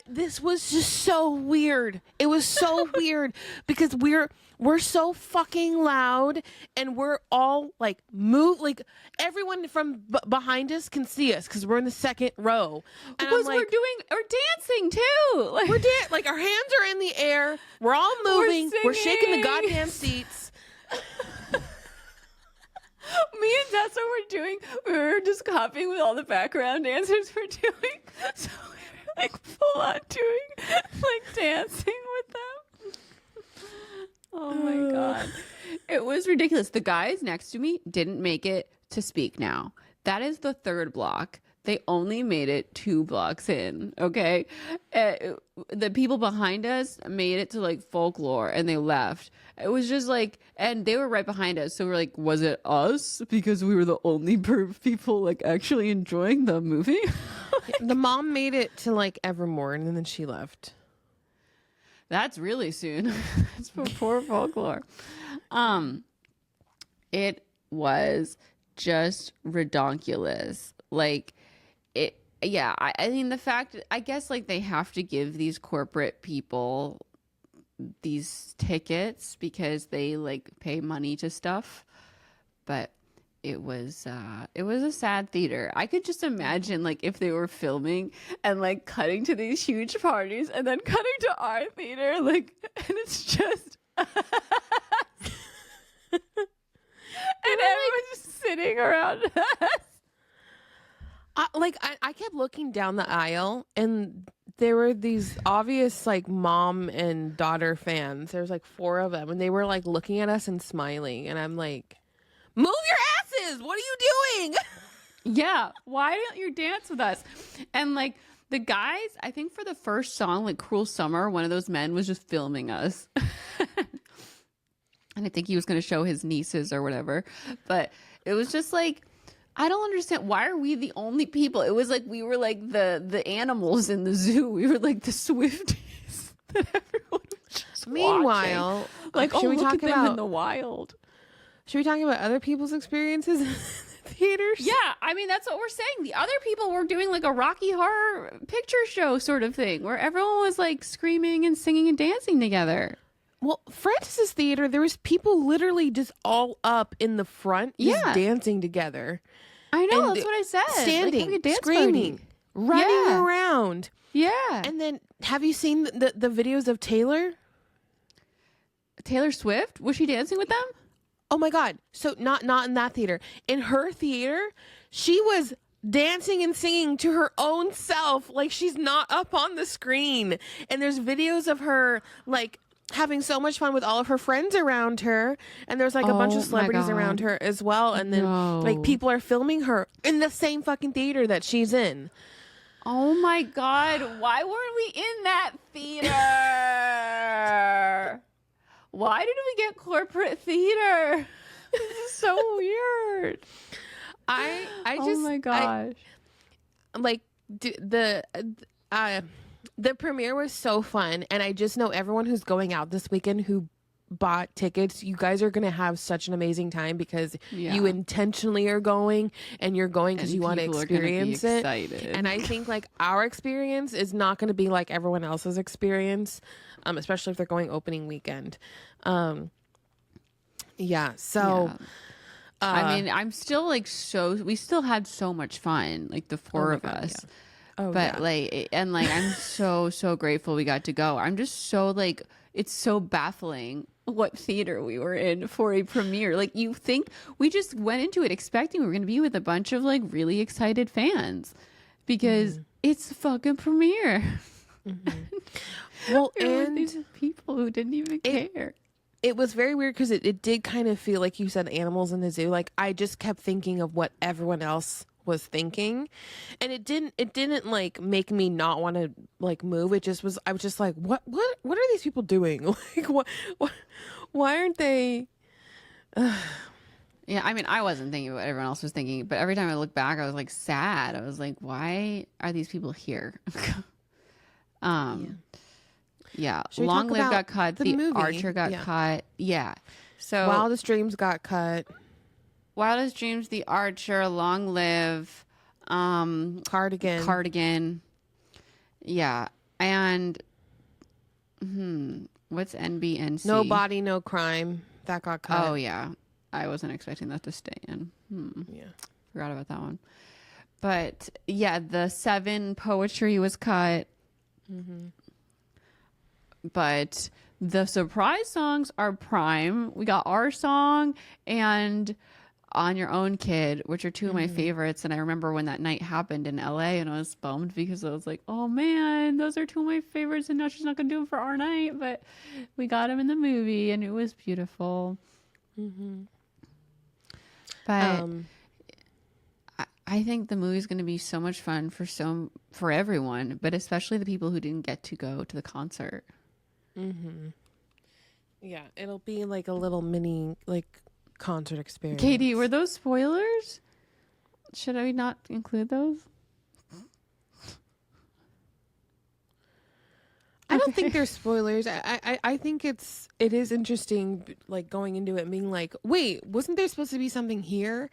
this was just so weird. It was so weird because we're so fucking loud and we're all like like everyone from behind us can see us because we're in the second row. And
because we're dancing too. Like,
like our hands are in the air. We're all moving. We're shaking the goddamn seats.
Me and Tessa we were just copying with all the background dancers were doing. So we were like full on doing like dancing with them. Oh my God. It was ridiculous. The guys next to me didn't make it to Speak Now. That is the third block. They only made it 2 blocks in, okay? The people behind us made it to like Folklore and they left. It was just like, and they were right behind us. So we're like, was it us? Because we were the only people like actually enjoying the movie?
The mom made it to like Evermore and then she left.
That's really soon. It's before Folklore. It was just redonkulous. Like it, yeah. I mean, the fact, I guess, like they have to give these corporate people these tickets because they like pay money to stuff, but it was a sad theater. I could just imagine like if they were filming and like cutting to these huge parties and then cutting to our theater, like, and it's just and everyone's just sitting around us.
I kept looking down the aisle and there were these obvious like mom and daughter fans. There was like 4 of them and they were like looking at us and smiling. And I'm like, move your asses. What are you doing?
Yeah. Why don't you dance with us? And like the guys, I think for the first song, like Cruel Summer, one of those men was just filming us. And I think he was going to show his nieces or whatever. But it was just like, I don't understand. Why are we the only people? It was like we were like the animals in the zoo. We were like the Swifties that everyone was just
Meanwhile,
watching. Like, oh, look at them in the wild.
Should we talk about other people's experiences in the theaters?
Yeah, I mean, that's what we're saying. The other people were doing like a Rocky Horror Picture Show sort of thing where everyone was like screaming and singing and dancing together.
Well, Francis's theater, there was people literally just all up in the front, just dancing together.
I know, that's what I said.
Standing,
like
screaming, running around.
Yeah.
And then, have you seen the videos of Taylor?
Taylor Swift? Was she dancing with them?
Oh my God. So not in that theater. In her theater, she was dancing and singing to her own self. Like she's not up on the screen. And there's videos of her like having so much fun with all of her friends around her. And there's like a bunch of celebrities around her as well. And then like people are filming her in the same fucking theater that she's in.
Oh my God. Why weren't we in that theater? why did we get corporate theater? This is so weird.
I
Oh
just,
my gosh.
The premiere was so fun, and I just know everyone who's going out this weekend who bought tickets, you guys are gonna have such an amazing time because you intentionally are going, and you're going because you want to experience it. And I think like our experience is not going to be like everyone else's experience, especially if they're going opening weekend. So
I mean, I'm still like we still had so much fun, like the four of us. Yeah. I'm so grateful we got to go. I'm just so like, it's so baffling what theater we were in for a premiere. Like, you think we just went into it expecting we were going to be with a bunch of like really excited fans because it's a fucking premiere. Well, and these people who didn't even care.
It was very weird because it did kind of feel like you said animals in the zoo. Like, I just kept thinking of what everyone else was thinking, and it didn't like make me not want to like move. It just was, I was just like, what are these people doing? Like, why aren't they
Yeah, I mean, I wasn't thinking what everyone else was thinking, but every time I look back, I was like sad. I was like, why are these people here? Long Live got cut, the
movie?
Archer got cut. So
Wildest Dreams got cut.
Wildest Dreams, The Archer, Long Live, Cardigan. Yeah. And what's NBNC?
No Body, No Crime. That got cut.
Oh yeah. I wasn't expecting that to stay in. Yeah. Forgot about that one. But yeah, the 7 Poetry was cut. But the surprise songs are prime. We got our song and On Your Own Kid, which are two of my favorites. And I remember when that night happened in LA, and I was bummed because I was like, oh man, those are two of my favorites, and now she's not going to do them for our night. But we got them in the movie, and it was beautiful. But I think the movie's going to be so much fun for everyone, but especially the people who didn't get to go to the concert.
Yeah, it'll be like a little mini like concert experience.
Katie, were those spoilers? Should I not include those?
I don't think they're spoilers. I think it is interesting, like going into it and being like, wait, wasn't there supposed to be something here?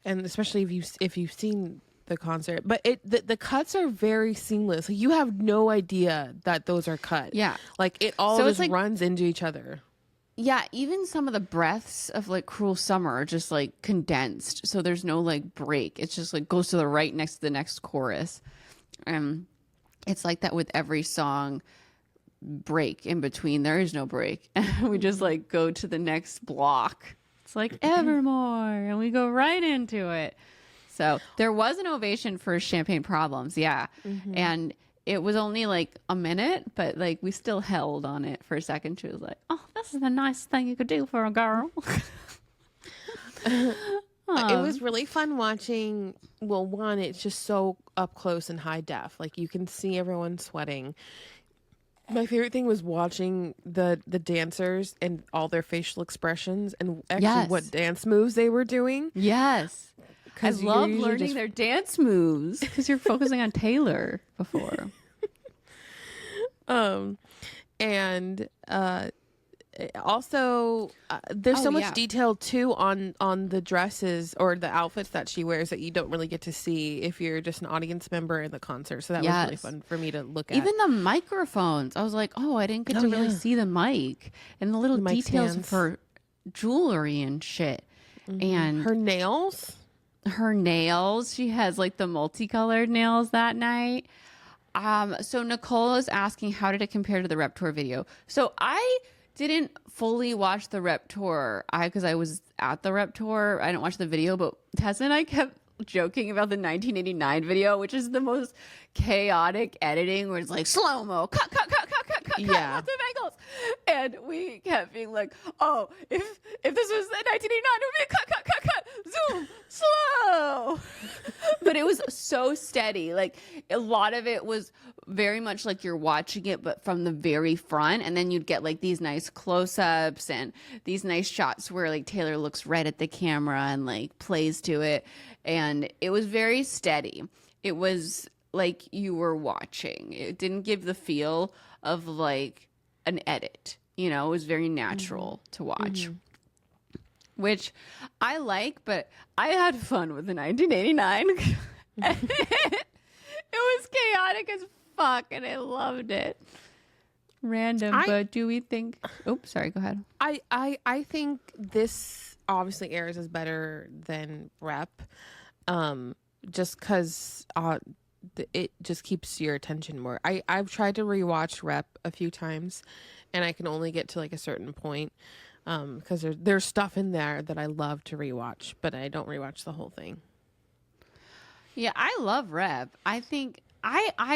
And especially if you've seen the concert, but the cuts are very seamless. Like, you have no idea that those are cut.
Yeah,
like it all just like runs into each other.
Yeah, even some of the breaths of like Cruel Summer are just like condensed, so there's no like break. It's just like goes to the right next to the next chorus. It's like that with every song. Break in between, there is no break. We just like go to the next block. It's like Evermore, and we go right into it. So there was an ovation for Champagne Problems, and it was only like a minute, but like we still held on it for a second. She was like, oh, this is the nicest thing you could do for a girl.
It was really fun watching. Well, one, it's just so up close and high def, like you can see everyone sweating. My favorite thing was watching the dancers and all their facial expressions and actually what dance moves they were doing.
Yes. I love learning their dance moves because you're focusing on Taylor before.
Also, there's so much detail too on the dresses or the outfits that she wears that you don't really get to see if you're just an audience member in the concert. So that was really fun for me to look at.
Even the microphones, I was like, oh, I didn't get to really see the mic and the little details of her jewelry and shit. And
her nails.
She has like the multicolored nails that night. So Nicole is asking, how did it compare to the Rep Tour video? So I didn't fully watch the Rep Tour because I was at the Rep Tour. I didn't watch the video, but Tessa and I kept joking about the 1989 video, which is the most chaotic editing where it's like slow-mo, cut,
yeah,
lots of angles. And we kept being like, oh, if this was in 1989, it would be cut. zoom, slow. But it was so steady. Like a lot of it was very much like you're watching it, but from the very front. And then you'd get like these nice close-ups and these nice shots where like Taylor looks right at the camera and like plays to it. And it was very steady. It was like you were watching. It didn't give the feel of like an edit. You know, it was very natural to watch. Which I like, but I had fun with the 1989. It was chaotic as fuck, and I loved it. Random, but do we think... Oops, sorry, go ahead.
I think this obviously airs as better than Rep, just because it just keeps your attention more. I've tried to rewatch Rep a few times, and I can only get to like a certain point. Because there's stuff in there that I love to rewatch, but I don't rewatch the whole thing.
Yeah, I love Rep. I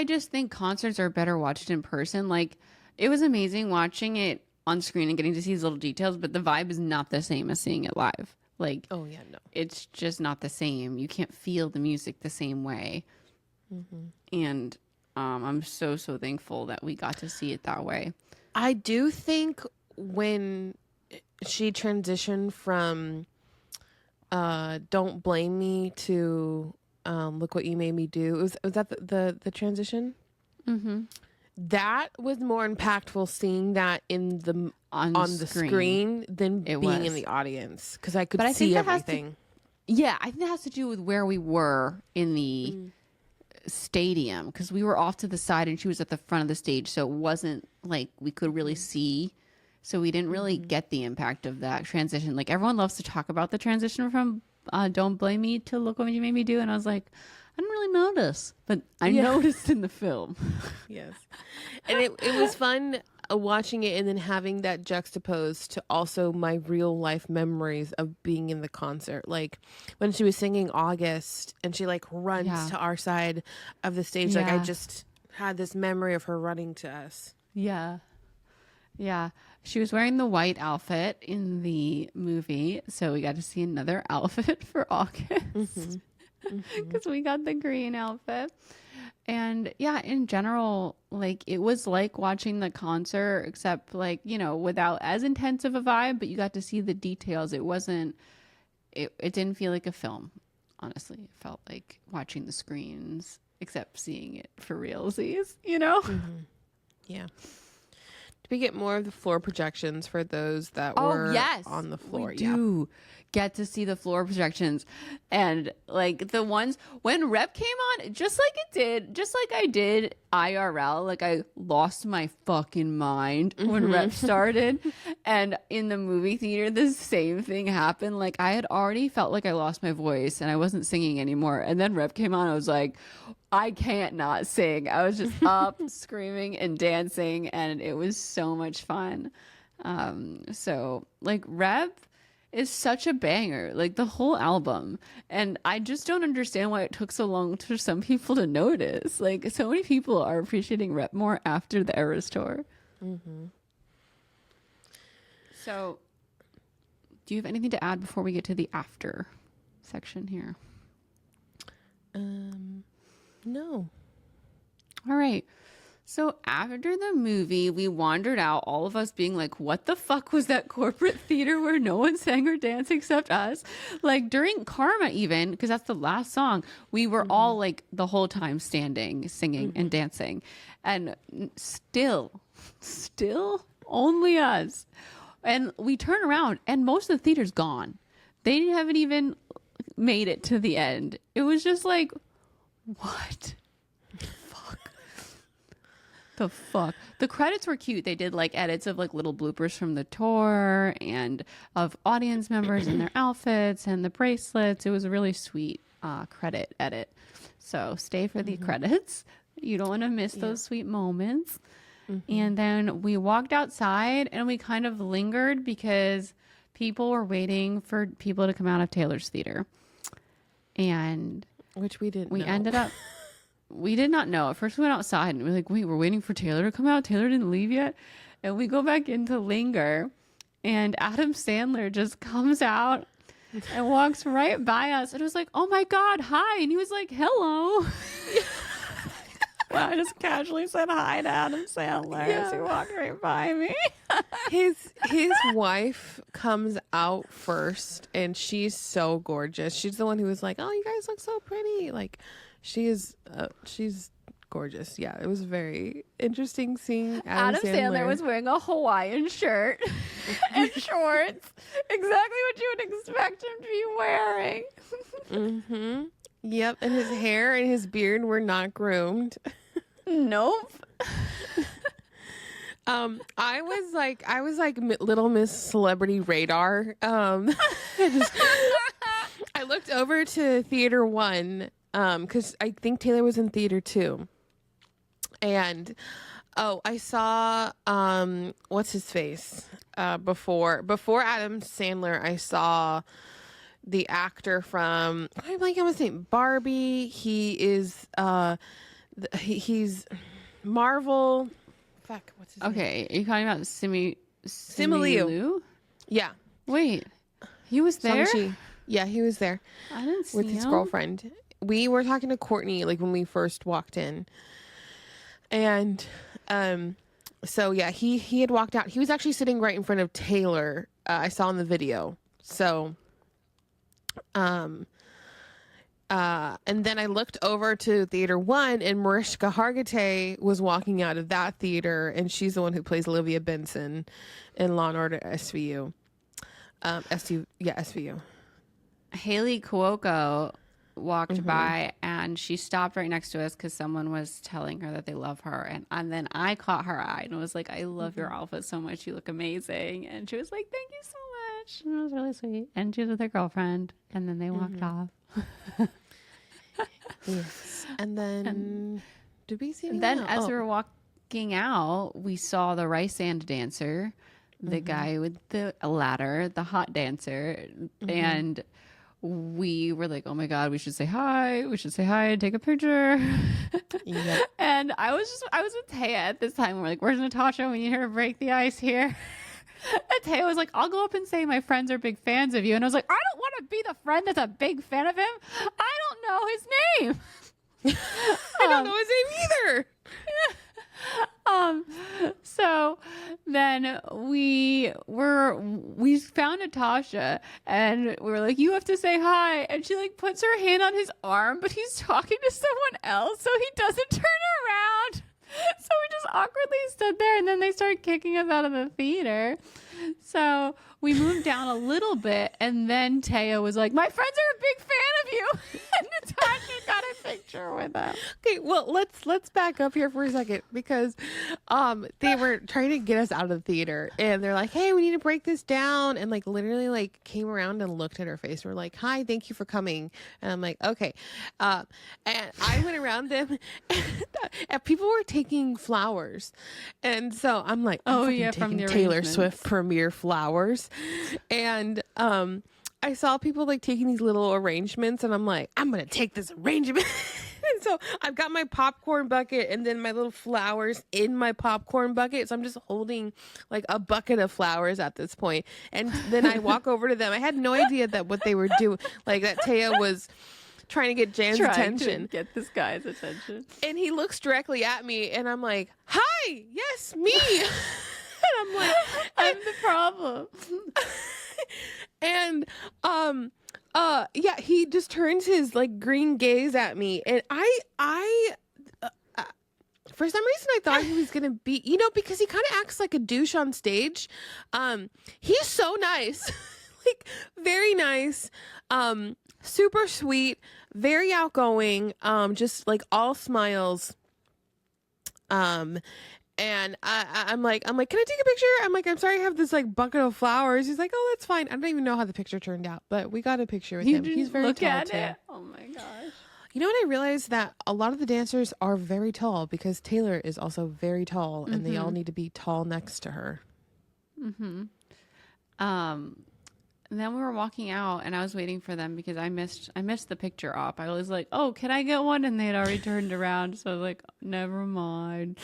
just think concerts are better watched in person. Like, it was amazing watching it on screen and getting to see these little details, but the vibe is not the same as seeing it live. Like,
oh yeah, no,
it's just not the same. You can't feel the music the same way. And I'm so thankful that we got to see it that way.
I do think when she transitioned from Don't Blame Me to Look What You Made Me Do. Was that the transition? That was more impactful seeing that in the on the screen than being in the audience, because I could see everything.
I think that has to do with where we were in the stadium, because we were off to the side and she was at the front of the stage, so it wasn't like we could really see. So we didn't really get the impact of that transition. Like, everyone loves to talk about the transition from Don't Blame Me to Look What You Made Me Do. And I was like, I didn't really notice. But I noticed in the film.
Yes. And it was fun watching it and then having that juxtaposed to also my real life memories of being in the concert. Like, when she was singing August and she like runs to our side of the stage. Like, I just had this memory of her running to us.
Yeah. Yeah. She was wearing the white outfit in the movie, so we got to see another outfit for August because we got the green outfit. And yeah, in general, like, it was like watching the concert, except like, you know, without as intense of a vibe, but you got to see the details. It didn't feel like a film, honestly. It felt like watching the screens, except seeing it for realsies, you know?
Yeah. We get more of the floor projections for those that were on the floor.
We do get to see the floor projections, and like the ones when Rep came on, just like I did IRL. Like, I lost my fucking mind when Rep started, and in the movie theater, the same thing happened. Like, I had already felt like I lost my voice and I wasn't singing anymore, and then Rep came on. I was like, I can't not sing. I was just up screaming and dancing, and it was so much fun. So like, Rep is such a banger, like the whole album. And I just don't understand why it took so long for some people to notice. Like, so many people are appreciating Rep more after the Eras tour. So do you have anything to add before we get to the after section here?
No.
All right. So after the movie, we wandered out, all of us being like, what the fuck was that corporate theater where no one sang or danced except us? Like, during Karma even, because that's the last song, we were all like the whole time standing, singing and dancing. And still only us. And we turn around and most of the theater's gone. They haven't even made it to the end. It was just like, what? The fuck? The credits were cute. They did like edits of like little bloopers from the tour and of audience members in their outfits and the bracelets. It was a really sweet credit edit. So stay for the credits. You don't want to miss those sweet moments. And then we walked outside and we kind of lingered because people were waiting for people to come out of Taylor's theater. And
which we didn't know.
Ended up, we did not know. At first we went outside and we were like, wait, we're waiting for Taylor to come out. Taylor didn't leave yet. And we go back in to linger and Adam Sandler just comes out and walks right by us. And it was like, oh my God, hi. And he was like, hello. Well, I just casually said hi to Adam Sandler as he walked right by me.
His wife comes out first, and she's so gorgeous. She's the one who was like, "Oh, you guys look so pretty." Like, she's gorgeous. Yeah, it was very interesting seeing Adam
Sandler was wearing a Hawaiian shirt and shorts, exactly what you would expect him to be wearing.
Mm-hmm. Yep, and his hair and his beard were not groomed.
Nope.
I was like Little Miss Celebrity Radar. I looked over to Theater 1 because I think Taylor was in Theater 2, and I saw what's his face before Adam Sandler. I saw the actor from I'm gonna say Barbie. He is he's Marvel. Fuck, what's his name?
Okay, are you talking about
Simu Liu? Yeah.
Wait, he was there?
Shang-Chi. Yeah, he was there.
I didn't see
with his
him.
girlfriend. We were talking to Courtney like when we first walked in. And so yeah, he had walked out. He was actually sitting right in front of Taylor. I saw in the video. So and then I looked over to Theater 1, and Mariska Hargitay was walking out of that theater, and she's the one who plays Olivia Benson in Law & Order SVU. SVU.
Haley Cuoco walked by, and she stopped right next to us because someone was telling her that they love her. And then I caught her eye and was like, I love your outfit so much. You look amazing. And she was like, thank you so much. And it was really sweet. And she was with her girlfriend, and then they walked off.
Yes. And then did we see
then as we were walking out, we saw the rice sand dancer, the guy with the ladder, the hot dancer, and we were like, oh my God, we should say hi. We should say hi and take a picture. Yep. And I was with Taya at this time. We're like, where's Natasha? We need her to break the ice here. And Taya was like, I'll go up and say my friends are big fans of you. And I was like, I don't want to be the friend that's a big fan of him. I don't know his name.
I don't know his name either.
So then we found Natasha, and we were like, you have to say hi. And she like puts her hand on his arm, but he's talking to someone else, so he doesn't turn around. So we just awkwardly stood there, and then they started kicking us out of the theater. So we moved down a little bit, and then Taya was like, my friends are a big fan of you. And Natasha got a picture with them.
Okay, well, let's back up here for a second, because they were trying to get us out of the theater, and they're like, hey, we need to break this down, and like literally like came around and looked at her face. We're like, hi, thank you for coming. And I'm like, okay. And I went around them, and people were taking flowers, and so I'm like,
oh
I'm
yeah,
taking
from the
Taylor Swift premiere flowers. And I saw people like taking these little arrangements, and I'm like, I'm gonna take this arrangement. And so I've got my popcorn bucket and then my little flowers in my popcorn bucket. So I'm just holding like a bucket of flowers at this point. And then I walk over to them. I had no idea that what they were doing, like that Taya was trying to get Jan's attention.
Get this guy's attention.
And he looks directly at me, and I'm like, hi, yes, me. And I'm like,
I'm the problem.
And yeah, he just turns his like green gaze at me, and I for some reason I thought he was gonna be, because he kind of acts like a douche on stage. He's so nice. Like very nice, super sweet, very outgoing, just like all smiles. And I'm like, can I take a picture? I'm like, I'm sorry, I have this like bucket of flowers. He's like, oh, that's fine. I don't even know how the picture turned out, but we got a picture with him. He's very tall
at
too.
it. Oh my gosh.
You know what? I realized that a lot of the dancers are very tall, because Taylor is also very tall, and they all need to be tall next to her.
And then we were walking out, and I was waiting for them because I missed the picture op. I was like, oh, can I get one? And they had already turned around. So I was like, never mind.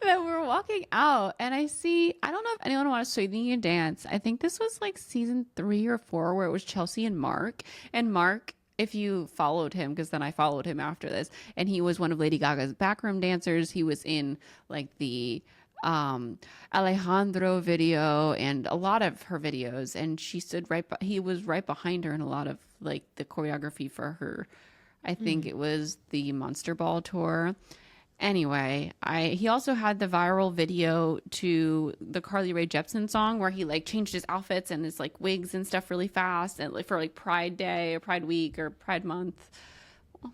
that we're walking out and I don't know if anyone wants to see a dance. I think this was like season 3 or 4 where it was Chelsea and Mark. And Mark, if you followed him, because then I followed him after this, and he was one of Lady Gaga's backroom dancers. He was in like the Alejandro video and a lot of her videos, and he was right behind her in a lot of like the choreography for her. I think it was the Monster Ball tour. Anyway, he also had the viral video to the Carly Rae Jepsen song where he like changed his outfits and his like wigs and stuff really fast, and like for like Pride Day or Pride Week or Pride Month.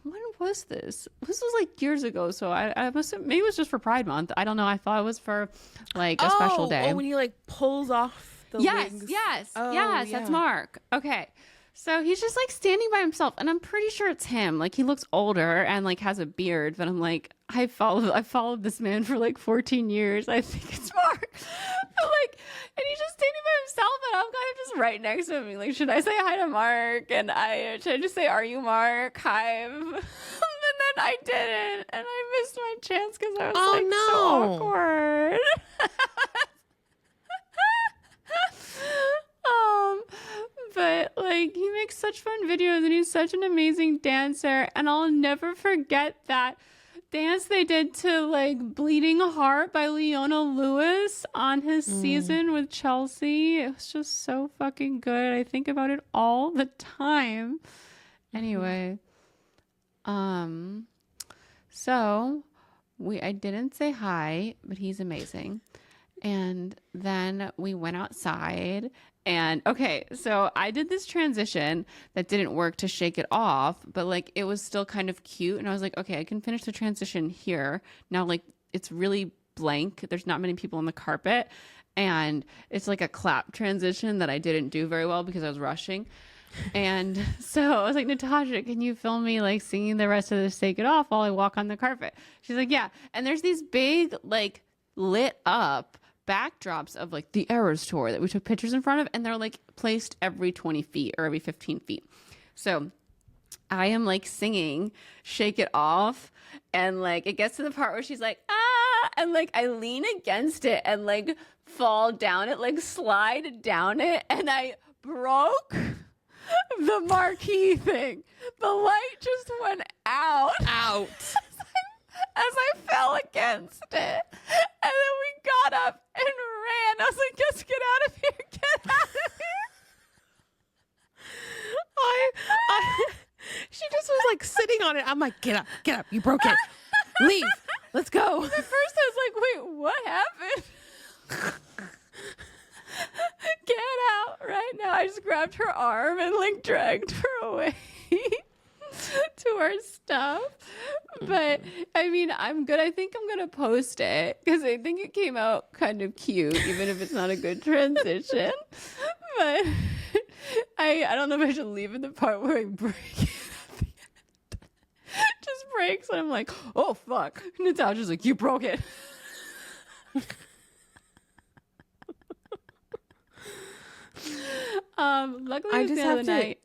When was this? This was like years ago, so I must have, maybe it was just for Pride Month. I don't know. I thought it was for like a special day.
Oh, when he like pulls off the wigs.
Yes, that's Mark. Okay. So he's just like standing by himself, and I'm pretty sure it's him. Like he looks older and like has a beard, but I'm like, I followed this man for like 14 years. I think it's Mark. I'm like, and he's just standing by himself, and I'm kind of just right next to him. Like, should I say hi to Mark? And should I just say, "Are you Mark? Hi." And then I didn't, and I missed my chance because I was so awkward. But like he makes such fun videos and he's such an amazing dancer, and I'll never forget that dance they did to like Bleeding Heart by Leona Lewis on his season with Chelsea. It was just so fucking good. I think about it all the time. Anyway, so I didn't say hi, but he's amazing. And then we went outside and okay, so I did this transition that didn't work to shake it off, but like it was still kind of cute. And I was like, okay, I can finish the transition here. Now, like it's really blank. There's not many people on the carpet. And it's like a clap transition that I didn't do very well because I was rushing. And so I was like, Natasha, can you film me like singing the rest of the Shake It Off while I walk on the carpet? She's like, yeah. And there's these big, like lit up backdrops of like the Eras tour that we took pictures in front of, and they're like placed every 20 feet or every 15 feet. So I am like singing Shake It Off, and like it gets to the part where she's like, ah, and like I lean against it and like fall down it, like slide down it, and I broke the marquee thing. The light just went out. As I fell against it. And then we got up and ran. I was like, just get out of here. Get out of here.
She just was like sitting on it. I'm like, get up. You broke it. Leave. Let's go.
At first I was like, wait, what happened? Get out right now. I just grabbed her arm and like dragged her away to our stuff. But I mean, I'm good. I think I'm gonna post it because I think it came out kind of cute, even if it's not a good transition. But I don't know if I should leave in the part where I break it at the end. Just breaks, and I'm like, oh fuck. Natasha's like, you broke it. Luckily it was the other night.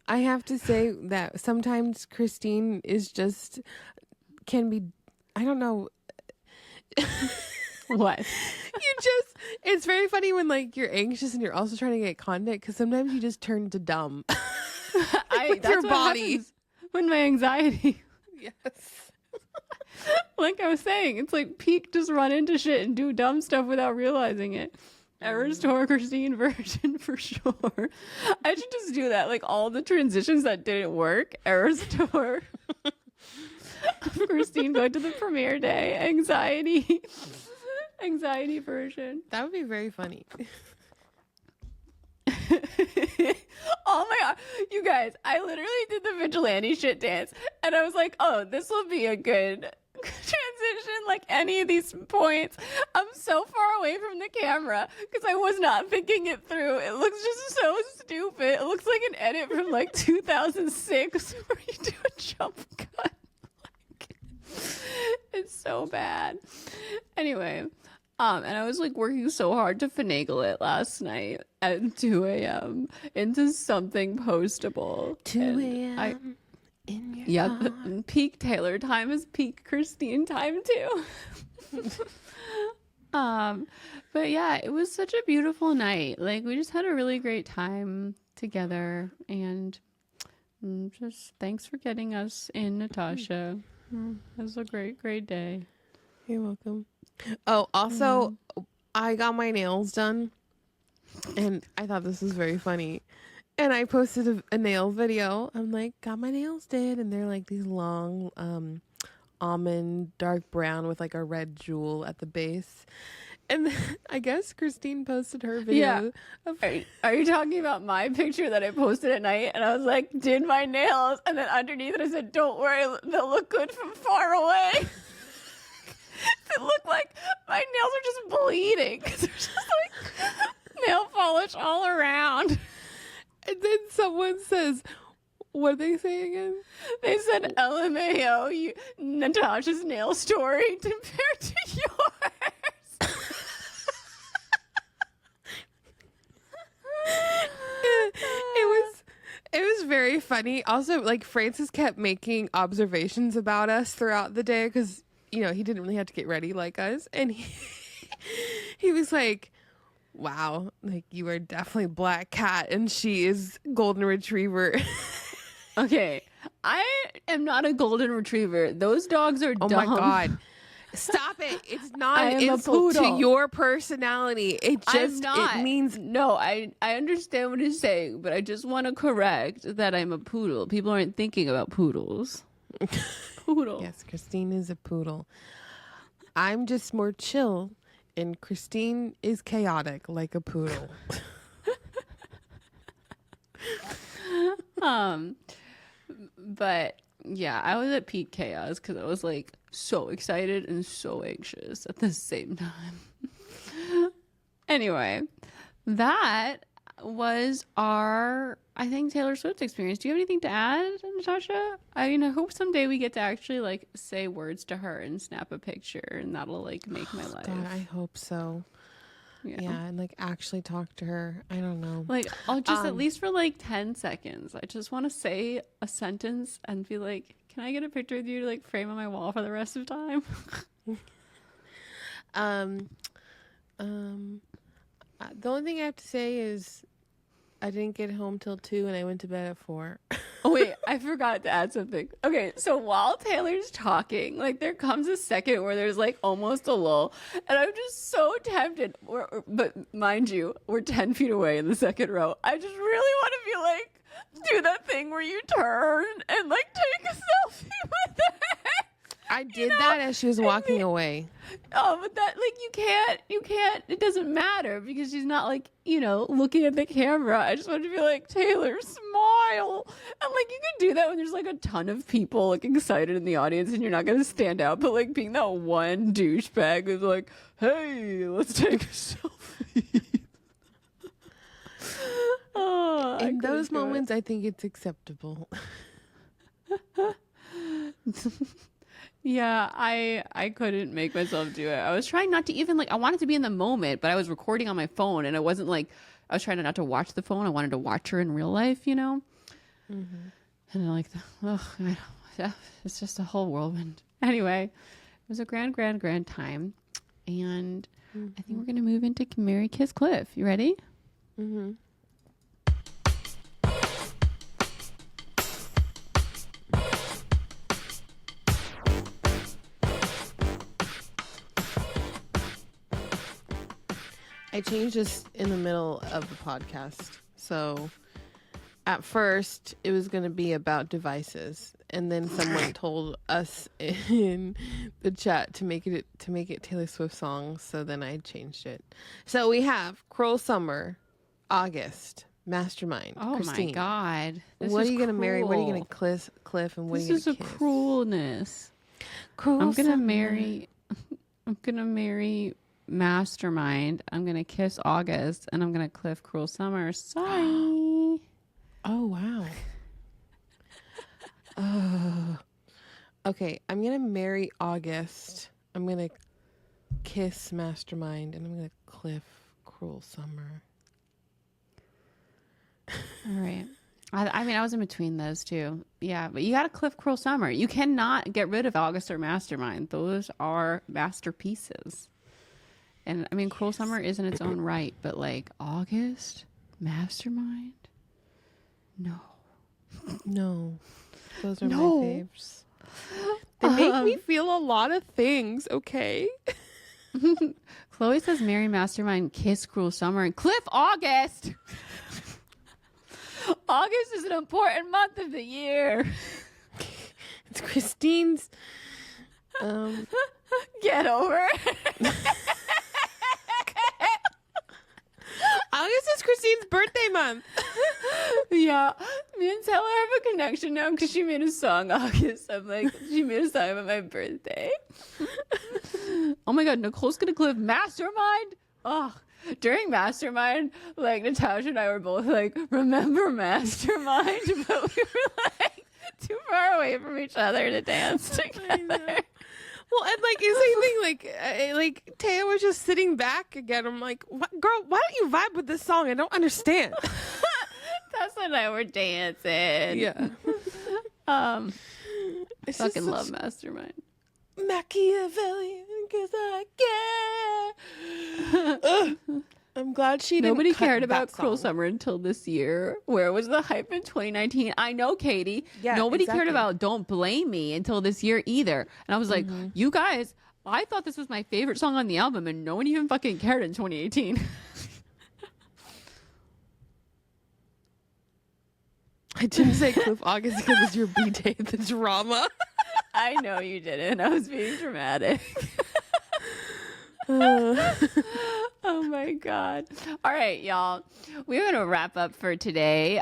I have to say that sometimes Christine can be, I don't know.
What?
It's very funny when like you're anxious and you're also trying to get content, because sometimes you just turn to dumb. With your body.
When my anxiety.
Yes.
Like I was saying, it's like peak just run into shit and do dumb stuff without realizing it. Eras tour Christine version for sure. I should just do that. Like all the transitions that didn't work. Eras tour. Christine going to the premiere day. Anxiety version.
That would be very funny.
Oh my god. You guys, I literally did the vigilante shit dance. And I was like, oh, this will be a good transition, like any of these points. I'm so far away from the camera because I was not thinking it through. It looks just so stupid. It looks like an edit from like 2006 where you do a jump cut. Like, it's so bad. Anyway, and I was like working so hard to finagle it last night at 2 a.m. into something postable.
2 a.m. In your
Yep.
heart.
Peak Taylor time is peak Christine time too. But yeah, it was such a beautiful night. Like we just had a really great time together, and just thanks for getting us in, Natasha. It was a great day.
You're welcome. Oh, also, I got my nails done, and I thought this was very funny. And I posted a nail video. I'm like, got my nails did, and they're like these long, almond dark brown with like a red jewel at the base. And then, I guess Christine posted her video.
Yeah. Are you talking about my picture that I posted at night? And I was like, did my nails. And then underneath it, I said, don't worry, they'll look good from far away. It looked like my nails are just bleeding. There's just like nail polish all around.
And then someone says, what did they say again?
They said, LMAO, Natasha's nail story compared to yours.
It was very funny. Also, like Francis kept making observations about us throughout the day because, you know, he didn't really have to get ready like us. And he was like, wow, like you are definitely black cat and she is golden retriever.
Okay, I am not a golden retriever. Those dogs are
Oh
dumb.
my God. Stop it. It's not
I
an
am a
insult to
poodle.
your personality. It just, it means.
No, I understand what you're saying, but I just want to correct that I'm a poodle. People aren't thinking about poodles. Poodle.
Yes, Christine is a poodle. I'm just more chill, and Christine is chaotic like a poodle.
But yeah, I was at peak chaos because I was like so excited and so anxious at the same time. Anyway, that was our, I think, Taylor Swift experience. Do you have anything to add, Natasha? I mean, I hope someday we get to actually like say words to her and snap a picture, and that'll like make my life.
God, I hope so. Yeah, and like actually talk to her. I don't know.
Like, I'll just at least for like 10 seconds. I just want to say a sentence and be like, can I get a picture with you to like frame on my wall for the rest of time?
The only thing I have to say is I didn't get home till 2 and I went to bed at 4.
Oh, wait, I forgot to add something. Okay, so while Taylor's talking, like there comes a second where there's like almost a lull, and I'm just so tempted. But mind you, we're 10 feet away in the second row. I just really want to be like, do that thing where you turn and like take a selfie with her.
I did that as she was walking away.
Oh, but that, like, you can't, it doesn't matter because she's not, like, you know, looking at the camera. I just want to be like, Taylor, smile. And, like, you can do that when there's, like, a ton of people, like, excited in the audience and you're not going to stand out. But, like, being that one douchebag who's like, hey, let's take a selfie. Oh,
in those moments, I think it's acceptable.
Yeah, I couldn't make myself do it. I was trying not to even like, I wanted to be in the moment, but I was recording on my phone and it wasn't like, I was trying not to watch the phone. I wanted to watch her in real life, you know? Mm-hmm. And like, it's just a whole whirlwind. Anyway, it was a grand time. And I think we're going to move into Marry, Kiss, Cliff. You ready?
Mm-hmm. I changed this in the middle of the podcast. So at first it was going to be about devices, and then someone told us in the chat to make it Taylor Swift songs, so then I changed it. So we have Cruel Summer, August, Mastermind.
Oh
Christine,
my God.
what are you going to marry? What are you going to cliff, and what are you going to kiss?
This is a cruelness.
Cruel
I'm
Summer.
I'm gonna marry Mastermind. I'm gonna kiss August, and I'm gonna cliff Cruel Summer. Sorry.
Oh wow. Okay, I'm gonna marry August. I'm gonna kiss Mastermind, and I'm gonna cliff Cruel Summer.
All right. I mean, I was in between those two. Yeah, but you got a Cliff Cruel Summer. You cannot get rid of August or Mastermind. Those are masterpieces. And I mean, Cruel Summer is in its own right, but like August, Mastermind, no.
No. Those are my faves. They make me feel a lot of things, okay?
Chloe says marry Mastermind, kiss Cruel Summer, and Cliff August. August is an important month of the year.
It's Christine's.
Get over it.
August is Christine's birthday month.
Yeah, me and Taylor have a connection now because she made a song August. I'm like, she made a song about my birthday. Oh my God, Nicole's gonna clip Mastermind. Oh, during Mastermind, like Natasha and I were both like, remember Mastermind? But we were like too far away from each other to dance together.
Well, and like the same thing, like Taya was just sitting back again. I'm like, what, girl, why don't you vibe with this song? I don't understand.
Tessa and I were dancing.
Yeah.
I fucking love Mastermind.
Machiavellian, because I care. I'm glad she didn't.
Nobody cared about
that
Cruel
song.
Summer until this year. Where was the hype in 2019? I know, Katie.
Yeah,
Nobody
exactly.
cared about Don't Blame Me until this year either. And I was like, you guys, I thought this was my favorite song on the album, and no one even fucking cared in 2018.
I didn't say Cliff August because it's your B-Day, the drama.
I know you didn't. I was being dramatic. Oh my God. All right, y'all. We're going to wrap up for today.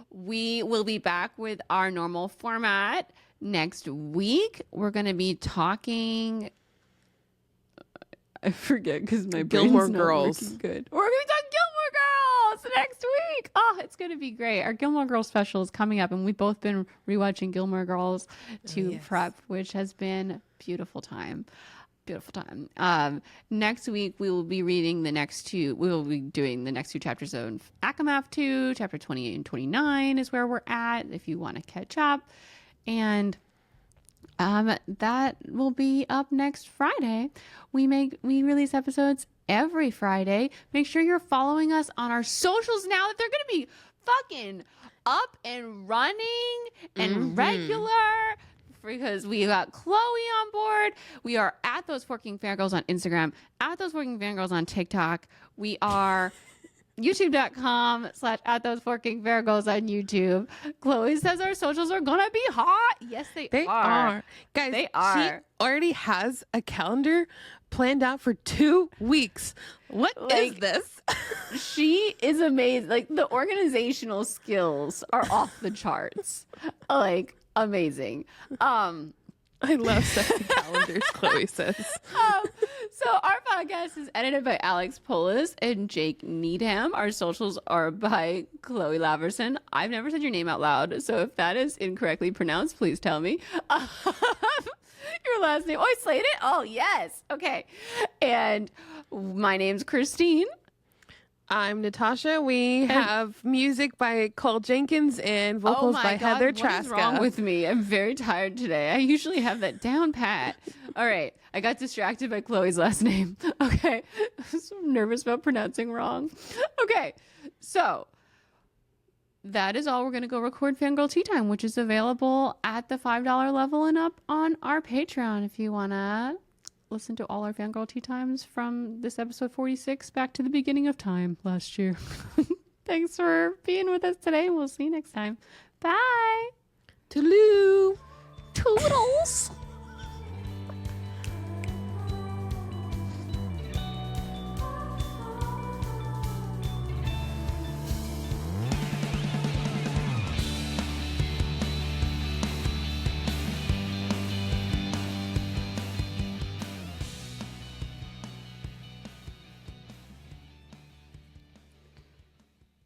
We will be back with our normal format next week. We're going to be talking. I forget because my
Gilmore
brain's not
Girls.
working good. We're going to be talking Gilmore Girls next week. Oh, it's going to be great. Our Gilmore Girls special is coming up, and we've both been rewatching Gilmore Girls to prep, which has been beautiful time. Beautiful time. Next week we will be reading the next two. We will be doing the next two chapters of Akamath 2, chapter 28 and 29 is where we're at. If you want to catch up, and that will be up next Friday. We release episodes every Friday. Make sure you're following us on our socials now that they're going to be fucking up and running and regular. Because we got Chloe on board. We are at Those Forking Fangirls on Instagram, at Those Forking Fangirls on TikTok. We are youtube.com/at Those Forking Fangirls on YouTube. Chloe says our socials are gonna be hot. Yes, they are.
Guys,
they are.
She already has a calendar planned out for 2 weeks. What is this?
She is amazing. Like, the organizational skills are off the charts. Like, amazing.
I love sexy calendars, Chloe says.
So our podcast is edited by Alex Polis and Jake Needham. Our socials are by Chloe Laverson. I've never said your name out loud, so if that is incorrectly pronounced, please tell me. Your last name. Oh, I slayed it? Oh, yes. Okay. And my name's Christine.
I'm Natasha. We have music by Cole Jenkins and vocals by Heather Traska.
What is wrong with me? I'm very tired today. I usually have that down pat. All right. I got distracted by Chloe's last name. Okay. I'm so nervous about pronouncing wrong. Okay. So that is all. We're going to go record Fangirl Tea Time, which is available at the $5 level and up on our Patreon if you want to listen to all our Fangirl Tea Times from this episode 46 back to the beginning of time last year. Thanks for being with us today. We'll see you next time. Bye.
Toodaloo.
Toodles.